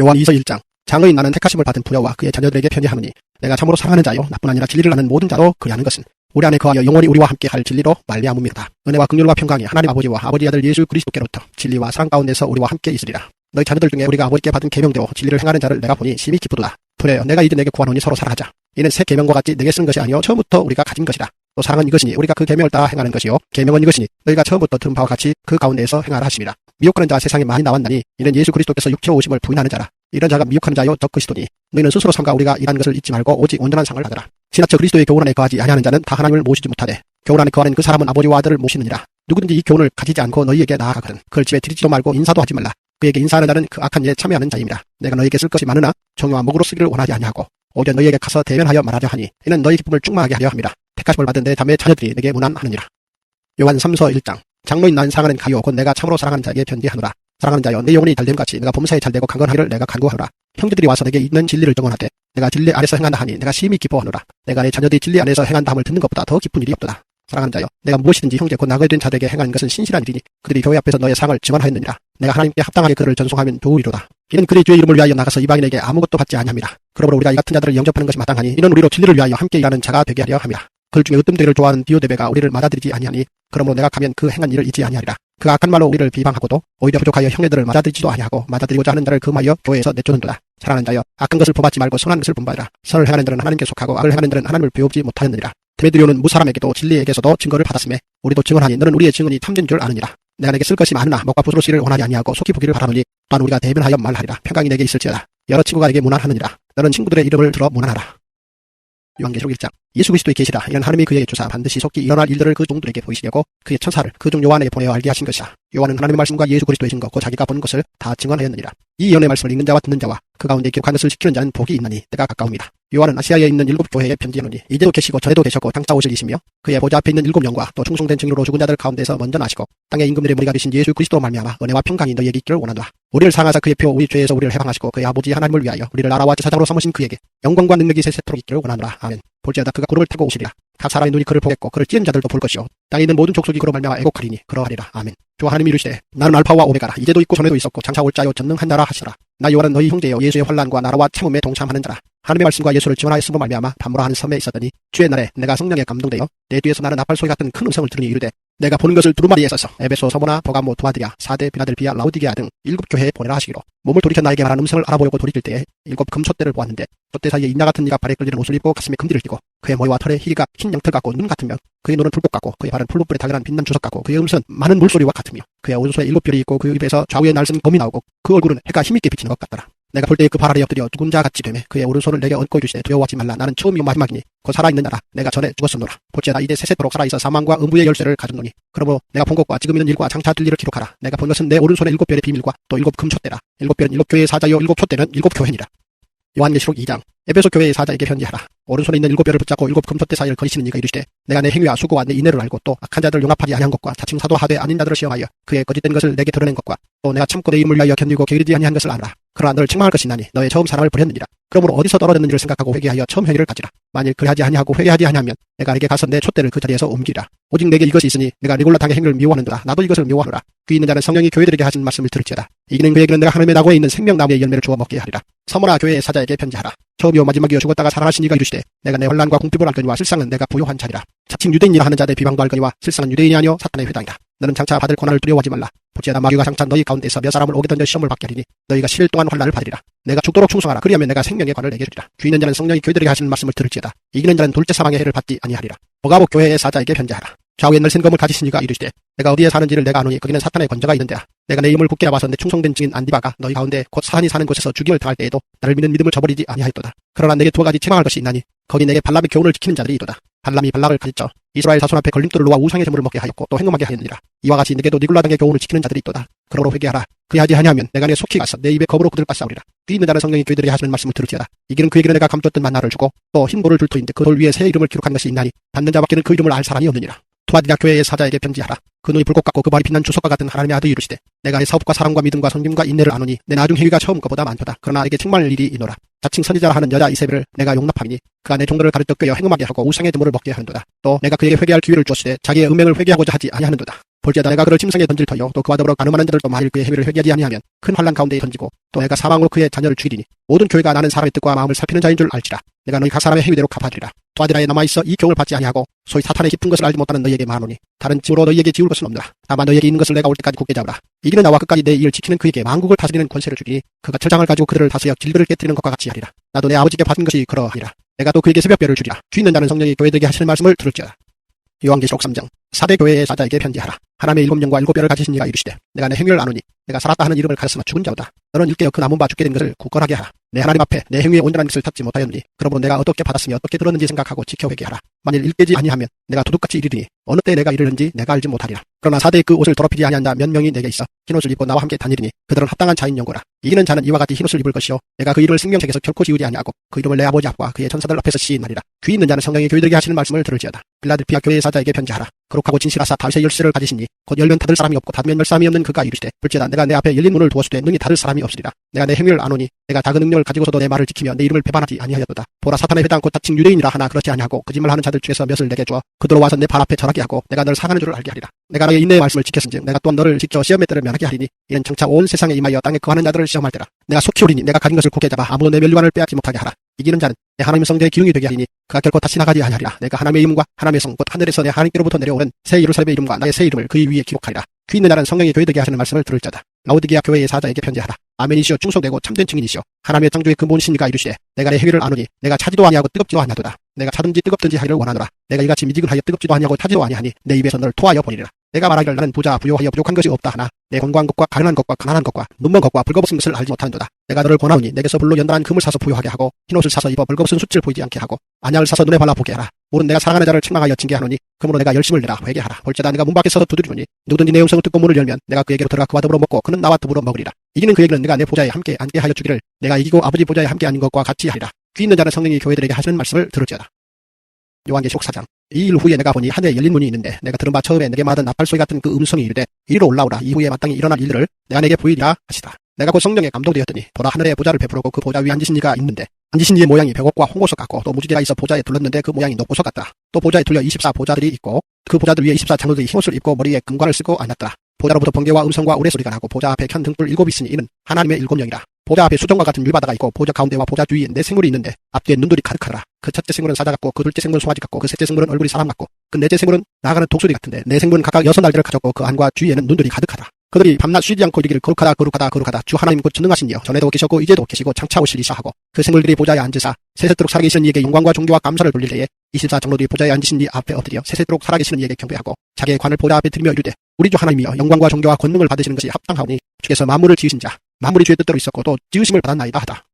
요한 2서 1장. 장의인 나는 택하심을 받은 부녀와 그의 자녀들에게 편지하노니 내가 참으로 사랑하는 자요 나뿐 아니라 진리를 아는 모든 자도 그리하는 것은 우리 안에 거하여 영원히 우리와 함께 할 진리로 말미암음이로다. 은혜와 긍휼과 평강이 하나님 아버지와 아버지 아들 예수 그리스도께로부터 진리와 사랑 가운데서 우리와 함께 있으리라. 너희 자녀들 중에 우리가 아버지께 받은 계명대로 진리를 행하는 자를 내가 보니 심히 기쁘도다. 부녀여, 내가 이제 내게 구하노니 서로 사랑하자. 이는 새 계명과 같이 내게 쓴 것이 아니요 처음부터 우리가 가진 것이라. 또 사랑은 이것이니 우리가 그 계명을 따라 행하는 것이요 계명은 이것이니 너희가 처음부터 들은 바와 같이 그 가운데에서 행하라 하심이라. 미혹하는 자가 세상에 많이 나왔나니 이는 예수 그리스도께서 육체로 오심을 부인하는 자라. 이런 자가 미혹하는 자요 적 그리스도니 너희는 스스로 삼가 우리가 일하는 것을 잊지 말고 오직 온전한 상을 받으라. 지나쳐 그리스도의 교훈 안에 거하지 아니하는 자는 다 하나님을 모시지 못하되 교훈 안에 거하는 그 사람은 아버지와 아들을 모시느니라. 누구든지 이 교훈을 가지지 않고 너희에게 나아가거든 그를 집에 들이지도 말고 인사도 하지 말라. 그에게 인사하는 자는 그 악한 일에 참여하는 자임이라. 내가 너희에게 쓸 것이 많으나 정욕과 목으로 쓰기를 원하지 아니하고 오히려 너희에게 가서 대면하여 말하려 하니 이는 너희 기쁨을 충만하게 하려 함이라. 택하심을 받은 내 자매 자녀들이 내게 문안하느니라. 요한 3서 1장. 장로인 난 사랑하는 가요 곧 내가 참으로 사랑하는 자에게 편지하노라. 사랑하는 자여, 내 영혼이 잘됨같이 내가 범사에 잘되고 강건하기를 내가 간구하노라. 형제들이 와서 내게 있는 진리를 증언하되 내가 진리 안에서 행한다 하니 내가 심히 기뻐하노라. 내가 내 자녀들이 진리 안에서 행한다 함을 듣는 것보다 더 기쁜 일이 없도다. 사랑하는 자여, 내가 무엇이든지 형제 곧 나그네 된 자들에게 행하는 것은 신실한 일이니 그들이 교회 앞에서 너의 상을 증언하였느니라. 내가 하나님께 합당하게 그들을 전송하면 좋으리로다. 이는 그의 주의 이름을 위하여 나가서 이방인에게 아무것도 받지 아니함이라. 그러므로 우리가 이 같은 자들을 영접하는 것이 마땅하니 이는 우리로 진리를 위하여 함께 일하는 자가 되게 하려 함이라. 그들 중에 으뜸되기를 좋아하는 디오데베가 우리를 맞아들이지 아니하니 그러므로 내가 가면 그 행한 일을 잊지 아니하리라. 그 악한 말로 우리를 비방하고도 오히려 부족하여 형제들을 맞아들이지도 아니하고 맞아들이고자 하는 자를 금하여 교회에서 내쫓는도다. 사랑하는 자여, 악한 것을 본받지 말고 선한 것을 본받으라. 선을 행하는 자는 하나님께 속하고 악을 행하는 자는 하나님을 배우지 못하였느니라. 데메드리오는 무사람에게도 진리에게서도 증거를 받았음에 우리도 증언하니 너는 우리의 증언이 참된 줄 아느니라. 내가 내게 쓸 것이 많으나 목과 붓으로 쓰기를 원하지 아니하고 속히 보기를 바라노니 또한 우리가 대변하여 말하리라. 평강이 내게 있을지어다. 여러 친구가 내게 문안하느니라. 너는 친구들의 이름을 들어 문안하라. 요한계시록 1장. 예수 그리스도의 계시라. 이는 하나님이 그에게 주사 반드시 속히 일어날 일들을 그 종들에게 보이시려고 그의 천사를 그 종 요한에게 보내어 알게 하신 것이라. 요한은 하나님의 말씀과 예수 그리스도의 증거 곧 자기가 본 것을 다 증언하였느니라. 이 예언의 말씀을 읽는 자와 듣는 자와 그 가운데 기록한 것을 지키는 자는 복이 있나니 때가 가까웁니다. 요한은 아시아에 있는 7 교회에 편지하노니 이제도 계시고 전에도 계셨고 장차 오실 이시며 그의 보좌 앞에 있는 7 영과 또 충성된 증인으로 죽은 자들 가운데서 먼저 나시고 땅의 임금들의 머리가 되신 예수 그리스도로 말미암아 은혜와 평강이 너희에게 있기를 원하노라. 우리를 상하사 그의 표 우리 죄에서 우리를 해방하시고 그의 아버지 하나님을 위하여 우리를 나라와 제사장으로 삼으신 그에게 영광과 능력이 세세토록 있기를 원하노라. 아멘. 볼지어다 그가 구름을 타고 오시리라. 각 사람의 눈이 그를 보겠고 그를 찌른 자들도 볼 것이요 땅에 있는 모든 족속이 그로 말미암아 애곡하리니 그러하리라. 아멘. 주 하나님이 이르시되 나는 알파와 오메가라. 이제도 있고 전에도 있었고 장차 올 자요 전능한 자라 하시라. 나 요한은 너희 형제여 예수의 환난과 나라와 참음에 동참하는 자라. 하나님의 말씀과 예수를 증언하였음으로 말미암아 반모라 하는 섬에 있었더니 주의 날에 내가 성령에 감동되어 내 뒤에서 나는 나팔 소리 같은 큰 음성을 들으니 이르되 내가 보는 것을 두루마리에 써서 에베소, 서모나, 버가모, 두아드랴, 사대, 비나델비아, 라우디게아 등 7 교회에 보내라 하시기로 몸을 돌이켜 나에게 말한 음성을 알아보려고 돌이킬 때에 7 금촛대를 보았는데 촛대 사이에 인자 같은 이가 발에 끌리는 옷을 입고 가슴에 금띠를 띠고 그의 머리와 털에 희리가 흰 양털 같고 눈 같으며 그의 눈은 불꽃 같고 그의 발은 풀무불에 달연한 빛난 주석 같고 그의 음성은 많은 물소리와 같으며 그의 오른손에 7 별이 있고 그 입에서 좌우에 날선 검이 나오고 그 얼굴은 해가 힘있게 비치는 것 같더라. 내가 볼 때에 그 발 아래 엎드려 죽은 자 같이 되매 그의 오른손을 내게 얹고 이르시되 두려워하지 말라. 나는 처음이요 마지막이니 곧 살아있는 나라. 내가 전에 죽었었노라. 볼지어다 이제 세세토록 살아있어 사망과 음부의 열쇠를 가졌노니 그러므로 내가 본 것과 지금 있는 일과 장차 될 일을 기록하라. 내가 본 것은 내 오른손에 7 별의 비밀과 또 7 금촛대라. 7 별은 7 교회의 사자요 7 촛대는 7 교회니라. 요한계시록 2장. 에베소 교회의 사자에게 편지하라. 오른손에 있는 7 별을 붙잡고 7 금촛대 사이를 거리시는 이가 이르시되 내가 내 행위와 수고와 내 인내를 알고 또 악한 자들을 용납하지 아니한 것과 자칭 사도하되 아닌 자들을 시험하여 그의 거짓된 것을 내게 드러낸 것과 또 내가 참고 내 이름을 위하여 견디고 게으르지 아니한 것을 알아라. 그러나 너를 책망할 것이 나니 너의 처음 사랑을 버렸느니라. 그러므로 어디서 떨어졌는지를 생각하고 회개하여 처음 행위를 가지라. 만일 그리하지 아니하고 회개하지 아니하면 내가 내게 가서 내 촛대를 그 자리에서 옮기리라. 오직 내게 이것이 있으니 내가 니골라 당의 행위를 미워하는도다. 나도 이것을 미워하노라. 귀 있는 자는 성령이 교회들에게 하신 말씀을 들을지어다. 이기는 그에게는 내가 하나님의 나고에 있는 생명나무의 열매를 주어 먹게 하리라. 서머나 교회의 사자에게 편지하라. 처음이요 마지막이요 죽었다가 살아나신 이가 이르시되 내가 내 환난과 궁핍을 알거니와 실상은 내가 부요한 자리라. 자칭 유대인이라 하는 자들의 비방도 알거니와 실상은 유대인이 아니요 사탄의 회당이라. 너는 장차 받을 고난을 두려워하지 말라. 보지어다 마귀가 장차 너희 가운데서 몇 사람을 오게 던져 시험을 받게 하리니 너희가 10일 동안 환난을 받으리라. 내가 죽도록 충성하라. 그리하면 내가 생명의 관을 내게 주리라. 귀 있는 자는 성령이 교회들에게 하시는 말씀을 들을지어다. 이기는 자는 둘째 사망의 해를 받지 아니하리라. 버가보 교회의 사자에게 편지하라. 좌우에 날쌘 검을 가지신 이가 이르시되 내가 어디에 사는지를 내가 아노니 거기는 사탄의 권좌가 있는데라. 내가 내 이름을 굳게 잡아서 내 충성된 증인 안디바가 너희 가운데 곧 사탄이 사는 곳에서 죽임을 당할 때에도 나를 믿는 믿음을 저버리지 아니하였도다. 그러나 내게 2 가지 책망할 것이 있나니 거기 내게 발람의 교훈을 지키는 자들이 있도다. 발람이 발락을 가르쳐 이스라엘 자손 앞에 걸림돌을 놓아 우상의 제물을 먹게 하였고 또 행음하게 하였느니라. 이와 같이 내게도 니골라 당의 교훈을 지키는 자들이 있도다. 그러므로 회개하라. 그리하지 아니하면 내가 내 속히 가서 내 입에 겁으로 그들과 싸우리라. 귀 있는 자는 성령이 교회들에게 하시는 말씀을 들을지어다. 이기는 그에게는 내가 감췄던 만나를 주고 또 흰 돌을 둘 터인데 그 돌 위에 새 이름을 기록한 것이 있나니 받는 자밖에는 그 이름을 알 사람이 없느니라. 투아디라 교회의 사자에게 편지하라. 그 눈이 불꽃 같고 그 발이 빛난 주석과 같은 하나님의 아들이 이르시되 내가 내 사업과 사랑과 믿음과 섬김과 인내를 아노니 내 나중 행위가 처음 것보다 많도다. 그러나 내게 책망할 일이 이노라. 자칭 선지자라 하는 여자 이세벨을 내가 용납하리니 그가 내 종들을 가르쳐 꾀어 행음하게 하고 우상의 제물을 먹게 하는도다. 또 내가 그에게 회개할 기회를 주었으되 자기의 음행을 회개하고자 하지 아니하는도다. 볼지어다 내가 그를 침상에 던질 터요 또 그와 더불어 가늠하는 자들도 만일 그의 행위를 회개하지 아니하면 큰 환난 가운데에 던지고 또 내가 사망으로 그의 자녀를 죽이리니 모든 교회가 나는 사람의 뜻과 마음을 살피는 자인 줄 알지라. 내가 너희 각 사람의 행위대로 갚아주리라. 투아디라에 남아있어 이 교훈을 받지 아니하고 소위 사탄의 깊은 것을 알지 못하는 너희에게 말하노니 다른 집으로 너희에게 지울 것은 없노라. 다만 너희에게 있는 것을 내가 올 때까지 굳게 잡으라. 이기는 나와 끝까지 내 일을 지키는 그에게 만국을 다스리는 권세를 주리니 그가 철장을 가지고 그들을 다스려 길들을 깨뜨리는 것과 같이 하리라. 나도 내 아버지께 받은 것이 그러하니라. 내가 또 그에게 새벽별을 주리라. 귀 있는 자는 성령이 교회들에게 하시는 말씀을 들을지어다. 요한계시록 3장. 사대 교회의 사자에게 편지하라. 하나님의 7 영과 7 별을 가지신 이가 이르시되 내가 내 행위를 아노니 내가 살았다 하는 이름을 가졌으나 죽은 자로다. 너는 일깨어 그 남은 바 죽게 된 것을 굳건하게 하라. 내 하나님 앞에 내 행위의 온전한 것을 찾지 못하였느니 그러므로 내가 어떻게 받았으며 어떻게 들었는지 생각하고 지켜 회개하라. 만일 일깨지 아니하면 내가 도둑같이 이르리니 어느 때 내가 이르는지 내가 알지 못하리라. 그러나 사대의 그 옷을 더럽히지 아니한 자 몇 명이 내게 있어 흰옷을 입고 나와 함께 다니리니 그들은 합당한 자인 연고라. 이기는 자는 이와 같이 흰옷을 입을 것이요 내가 그 이름을 생명책에서 결코 지우지 아니하고 그 이름을 내 아버지 앞과 그의 천사들 앞에서 시인하리라. 귀 있는 자는 성령이 교회들에게 하시는 말씀을 들을지어다. 빌라델피아 교회의 사자에게 편지하라. 거룩하고 진실하사 다윗의 열쇠를 가지시니 곧 열면 닫을 사람이 없고 닫으면 열 사람이 없는 그가 이르시되 볼지어다 내가 내 앞에 열린 문을 두었으되 능히 닫을 사람이 없으리라. 내가 내 행위를 아노니 내가 작은 능력을 가지고서도 내 말을 지키며 내 이름을 배반하지 아니하였도다. 보라 사탄의 회당 곧 자칭 유대인이라 하나 그렇지 아니하고 거짓말하는 자들 중에서 몇을 내게 주어 그들로 와서 내 발 앞에 절하게 하고 내가 너를 사랑하는 줄을 알게 하리라. 내가 너의 인내의 말씀을 지켰은즉 내가 또한 너를 직접 시험의 때를 면하게 하리니 이는 장차 온 세상에 임하여 땅에 거하는 자들을 시험할 때라. 내가 속히 오리니 내가 가진 것을 굳게 잡아 아무도 내 멸류관을 빼앗지 못하게 하라. 이기는 자는 내 하나님 성전의 기둥이 되게 하리니 그가 결코 다시 나가지 아니하리라. 내가 하나님의 이름과 하나님의 성 곧 하늘에서 내 하나님께로부터 내려오는 새 예루살렘의 이름과 나의 새 이름을 그의 위에 기록하리라. 귀 있는 자는 성령이 교회들에게 하시는 말씀을 들을 자다. 라오디게아 교회의 사자에게 편지하라. 아멘이시여 충성되고 참된 증인이시여 하나님의 창조의 근본이신 이가 이르시되 내가 내 행위를 아노니 내가 차지도 아니하고 뜨겁지도 아니하도다. 내가 차든지 뜨겁든지 하기를 원하노라. 내가 이같이 미지근하여 뜨겁지도 아니하고 차지도 아니하니 내 입에서 너를 토하여 버리리라. 내가 말하기를 나는 부자 부요하여 부족한 것이 없다 하나 내 건강한 것과 가련한 것과 가난한 것과 눈먼 것과 벌거벗은 것을 알지 못하는도다. 내가 너를 권하오니 내게서 불로 연단한 금을 사서 부요하게 하고 흰옷을 사서 입어 벌거벗은 숫을 보이지 않게 하고 안약을 사서 눈에 발라 보게 하라. 오른 내가 사랑하는 자를 책망하여 징계하노니 그러므로 내가 열심을 내라 회개하라. 볼지어다 내가 문 밖에 서서 두드리노니 누구든지 내 음성을 듣고 문을 열면 내가 그에게로 들어가 그와 더불어 먹고 그는 나와 더불어 먹으리라. 이기는 그에게는 내가 내 보좌에 함께 앉게 하여 주기를 내가 이기고 아버지 보좌에 함께 앉은 것과 같이 하리라. 귀 있는 자는 성령이 교회들에게 하시는 말씀을 들을지어다. 요한계시록 4장. 이 일 후에 내가 보니 하늘에 열린 문이 있는데 내가 들은 바 처음에 내게 말하던 나팔 소리 같은 그 음성이 이르되 이리로 올라오라. 이후에 마땅히 일어날 일들을 내가 내게 보이리라 하시다. 내가 곧 성령에 감동되었더니 보라 하늘에 보좌를 베풀고 그 보좌 위에 앉으신 이가 있는데 앉으신 이의 모양이 벽옥과 홍보석 같고 또 무지개가 있어 보좌에 둘렀는데 그 모양이 녹보석 같더라. 또 보좌에 둘려 24 보좌들이 있고 그 보좌들 위에 24 장로들이 흰옷을 입고 머리에 금관을 쓰고 앉았더라. 보좌로부터 번개와 음성과 우레소리가 나고 보좌 앞에 켠 등불 7이 있으니 이는 하나님의 7영이라. 보좌 앞에 수정과 같은 율바다가 있고 보좌 가운데와 보좌 주위에 네 생물이 있는데 앞뒤에 눈들이 가득하더라. 그 첫째 생물은 사자 같고 그 둘째 생물은 송아지 같고 그 셋째 생물은 얼굴이 사람 같고 그 넷째 생물은 나아가는 독수리 같은데 네 생물은 각각 6날개를 가졌고 그 안과 주위에는 눈들이 가득하더라. 그들이 밤낮 쉬지 않고 이르기를 거룩하다 거룩하다 거룩하다 주 하나님 곧 전능하신 이여 전에도 계셨고 이제도 계시고 장차 오시리사 하고 그 생물들이 보좌에 앉으사 세세토록 살아계시는 이에게 영광과 존귀와 감사를 돌릴 때에 24 장로들이 보좌에 앉으신 이 앞에 엎드려 세세토록 살아계시는 이에게 경배하고 자기의 관을 보좌 앞에 들이며 이르되 우리 주 하나님이여 영광과 존귀와 권능을 받으시는 것이 합당하오니 주께서 만물을 지으신 자 만물이 주의 뜻대로 있었고 또 지으심을 받았나이다 하다.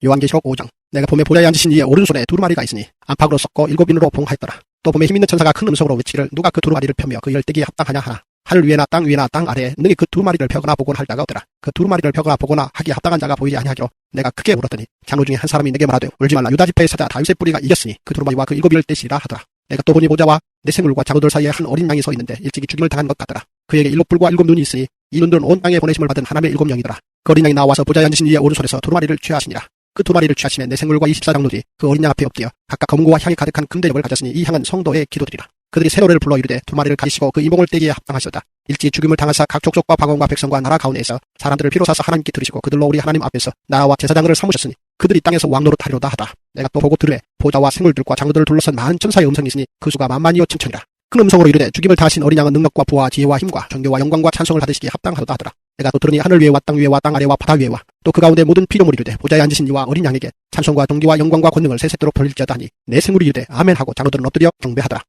요한계시록 5장. 내가 봄에 보좌에 앉으신 이의 오른손에 두루마리가 있으니 안팎으로 썩고 7인으로 봉하였더라. 또 봄에 힘있는 천사가 큰 음성으로 외치기를 누가 그 두루마리를 펴며 그 열대기에 합당하냐 하나. 하늘 위에나 땅 아래에 능히 그 두루마리를 펴거나 보거나 할 자가 없더라. 그 두루마리를 펴거나 보거나 하기에 합당한 자가 보이지 아니하기로 내가 크게 울었더니 장로 중에 한 사람이 내게 말하되 울지 말라. 유다 지파의 사자 다윗의 뿌리가 이겼으니 그 두루마리와 그 7을 떼시리라 하더라. 내가 또 보니 보좌와 네 생물과 장로들 사이에 한 어린 양이 서 있는데 일찍이 죽임을 당한 것 같더라. 그에게 7뿔과 7눈이 있으니 이 눈들은 온 땅에 보내심을 받은 하나님의 7영이더라. 그 어린 양이 나와서 보좌에 앉으신 이의 오른손에서 두루마리를 취하시니라. 그 두루마리를 취하심에 네 생물과 24 장로들이 그 어린 양 앞에 엎드려 각각 검은고와 향이 가득한 금대접을 가졌으니 이 향은 성도의 기도들이라. 그들이 새 노래를 불러 이르되 두루마리를 가지시고 그 이목을 떼기에 합당하시었다. 일찍 죽임을 당하사 각 족속과 박원과 백성과 나라 가운데에서 사람들을 피로 사서 하나님께 들으시고 그들로 우리 하나님 앞에서 나라와 제사장을 삼으셨으니 그들이 땅에서 왕노릇 하리로다 하다. 내가 또 보고 들으되 보좌와 생물들과 장로들을 둘러싼 많은 천사의 음성이 있으니 그 수가 만만이요 천천이라. 큰 음성으로 이르되 죽임을 당하신 어린 양은 능력과 부와 지혜와 힘과 존귀와 영광과 찬송을 받으시기에 합당하도다 하더라. 내가 또 들으니 하늘 위에와 땅 아래와 바다 위에와 또 그 가운데 모든 피조물이 이르되 보좌에 앉으신 이와 어린 양에게 찬송과 존귀와 영광과 권능을 세세토록 돌릴지어다 하니 내 생물이 이르되 아멘 하고 장로들은 엎드려 경배하더라.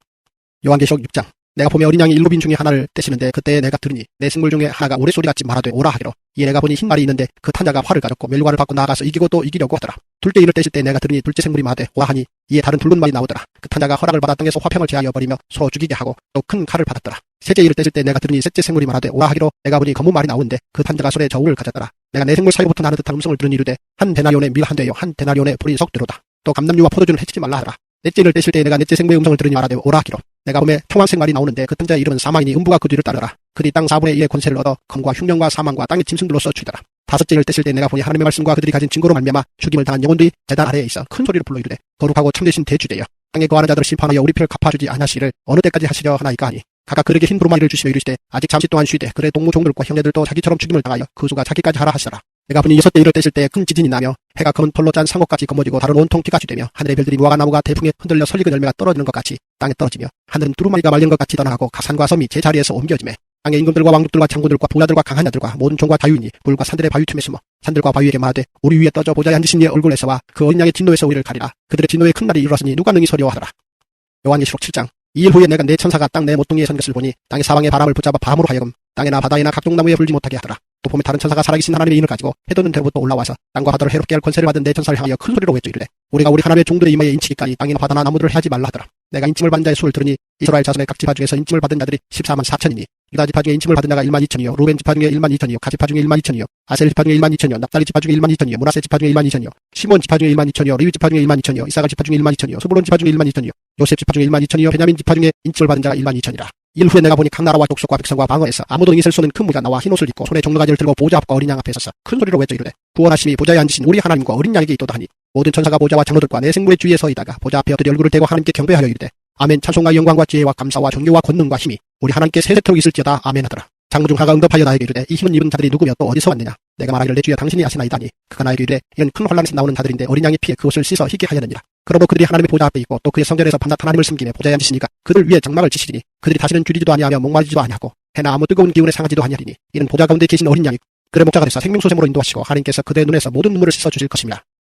요한계시록 6장. 내가 보며 어린 양이 7인 중에 하나를 떼시는데 그때에 내가 들으니 내 생물 중에 하나가 우레소리 같이 말하되 오라 하기로. 이에 내가 보니 흰 말이 있는데 그 탄자가 활을 가졌고 멸관을 받고 나아가서 이기고 또 이기려고 하더라. 둘째 이를 떼실 때 내가 들으니 둘째 생물이 말하되 오라 하니 이에 다른 붉은 말이 나오더라. 그 탄자가 허락을 받아 땅에서 화평을 제하여 버리며 서로 죽이게 하고 또 큰 칼을 받았더라. 셋째 이를 떼실 때 내가 들으니 셋째 생물이 말하되 오라 하기로. 내가 보니 검은 말이 나오는데 그 탄자가 손에 저울을 가졌더라. 내가 내 생물 사이로부터 나는 듯한 음성을 들으니 이르되 한 데나리온의 밀 한 대요 한 데나리온의 불이 석대로다. 또 감람류와 포도주는 해치지 말라 하더라. 넷째 이를 떼실 때 내가 넷째 생물의 음성을 들으니 말하되 오라 하기로. 내가 보매 청황색 말이 나오는데 그 탄자의 이름은 사망이니 음부가 그 뒤를 따르라. 그들이 땅 4분의 1의 권세를 얻어 검과 흉년과 사망과 땅의 짐승들로 써주더라. 다섯째를 떼실 때 내가 보니 하나님의 말씀과 그들이 가진 증거로 말미암아 죽임을 당한 영혼들이 제단 아래에 있어 큰 소리로 불러 이르되 거룩하고 참되신 대주되여 땅에 거하는 자들을 심판하여 우리 피를 갚아주지 아니하시기를 어느 때까지 하시려 하나이까 하니 각각 그에게 흰 두루마리를 주시며 이르시되 아직 잠시 동안 쉬되 그의 동무 종들과 형제들도 자기처럼 죽임을 당하여 그 수가 자기까지 하라 하시더라. 내가 보니 6대 일을 떼실 때 큰 지진이 나며 해가 검은 털로 짠 상옥같이 검어지고 다른 온통 피같이 되며 하늘의 별들이 무화과 나무가 대풍에 흔들려 설익은 열매가 떨어지는 것 같이 땅에 떨어지며 하늘은 두루마리가 말린 것 같이 떠나가고 산과 섬이 제자리에서 옮겨지매 땅의 임금들과 왕족들과 장군들과 부자들과 강한 자들과 모든 종과 자유인이 물과 산들의 바위 틈에 숨어 산들과 바위에게 말하되 우리 위에 떠져 보좌에 앉으신 이의 얼굴에서와 그 어린 양의 진노에서 우리를 가리라. 그들의 진노의 큰 날이 이르렀으니 누가 능히 서려하더라. 요한계시록 7장. 이 일 후에 내가 네 천사가 땅 내 모퉁이에 선 것을 보니 땅의 사방의 바람을 붙잡아 바람으로 하여금 땅에나 바다에나 각종 나무에 불지 못하게 하더라. 또 보면 다른 천사가 살아계신 하나님의 인을 가지고 해돋는 데로부터 올라와서 땅과 바다를 해롭게 할 권세를 받은 네 천사를 향하여 큰 소리로 외쳐 이르되 우리가 우리 하나님의 종들의 이마에 인치기까지 땅이나 바다나 나무들을 해하지 말라 하더라. 내가 인침을 받은 자의 수를 들으니 이스라엘 자손의 각 지파 중에서 인침을 받은 자들이 14만 4천이니 유다 지파 중에 인침을 받은 자가 1만 2천이요 루벤 지파 중에 1만 2천이요 가 지파 중에 1만 2천이요 아셀 지파 중에 1만 2천이요 납달리 지파 중에 1만 2천이요 므낫세 지파 중에 1만 2천이요 시몬 지파 중에 1만 2천이요 레위 지파 중에 1만 2천이요 이사가 지파 중에 1만 2천이요 스불론 지파 중에 1만 2천이요 요셉 지파 중에 1만 2천이요 베냐민 지파 중에 인침을 받은 자가 1만 2천이라. 일 후에 내가 보니 각 나라와 족속과 백성과 방어에서 아무도 능히 설 수 없는 큰 무리가 나와 흰옷을 입고 손에 종로가지를 들고 보좌 앞과 어린 양 앞에 서서 큰 소리로 외쳐 이르되 구원하심이 보좌에 앉으신 우리 하나님과 어린 양에게 있도다 하니 모든 천사가 보좌와 장로들과 내 생물의 주위에 서 있다가 보좌 앞에 엎드려 얼굴을 대고 하나님께 경배하여 이르되 아멘 찬송과 영광과 지혜와 감사와 존귀와 권능과 힘이 우리 하나님께 세세토록 있을지어다 아멘 하더라. 장로 중 하나가 응답하여 나에게 이르되 이 힘은 입은 자들이 누구며 또 어디서 왔느냐. 내가 말하기를 내 주여 당신이 아시나이다니. 그가 나에게 이르되 이는 큰 환란에서 나오는 자들인데 어린 양의 피에 그 옷을 씻어 희게 하였느니라. 그러므로 그들이 하나님의 보좌 앞에 있고 또 그의 성전에서 밤낮 하나님을 섬기며 보좌에 앉으시니까 그들 위에 장막을 치시리니 그들이 다시는 줄이지도 아니하며 목마르지도 아니하고 해나 아무 뜨거운 기운에 상하지도 아니하리니 이는 보좌 가운데 계신 어린 양이 그의 목자가 되사 생명소샘으로 인도하시고 하나님께서 그들의 눈에서 모든 눈물을 씻어 주실 것입니다.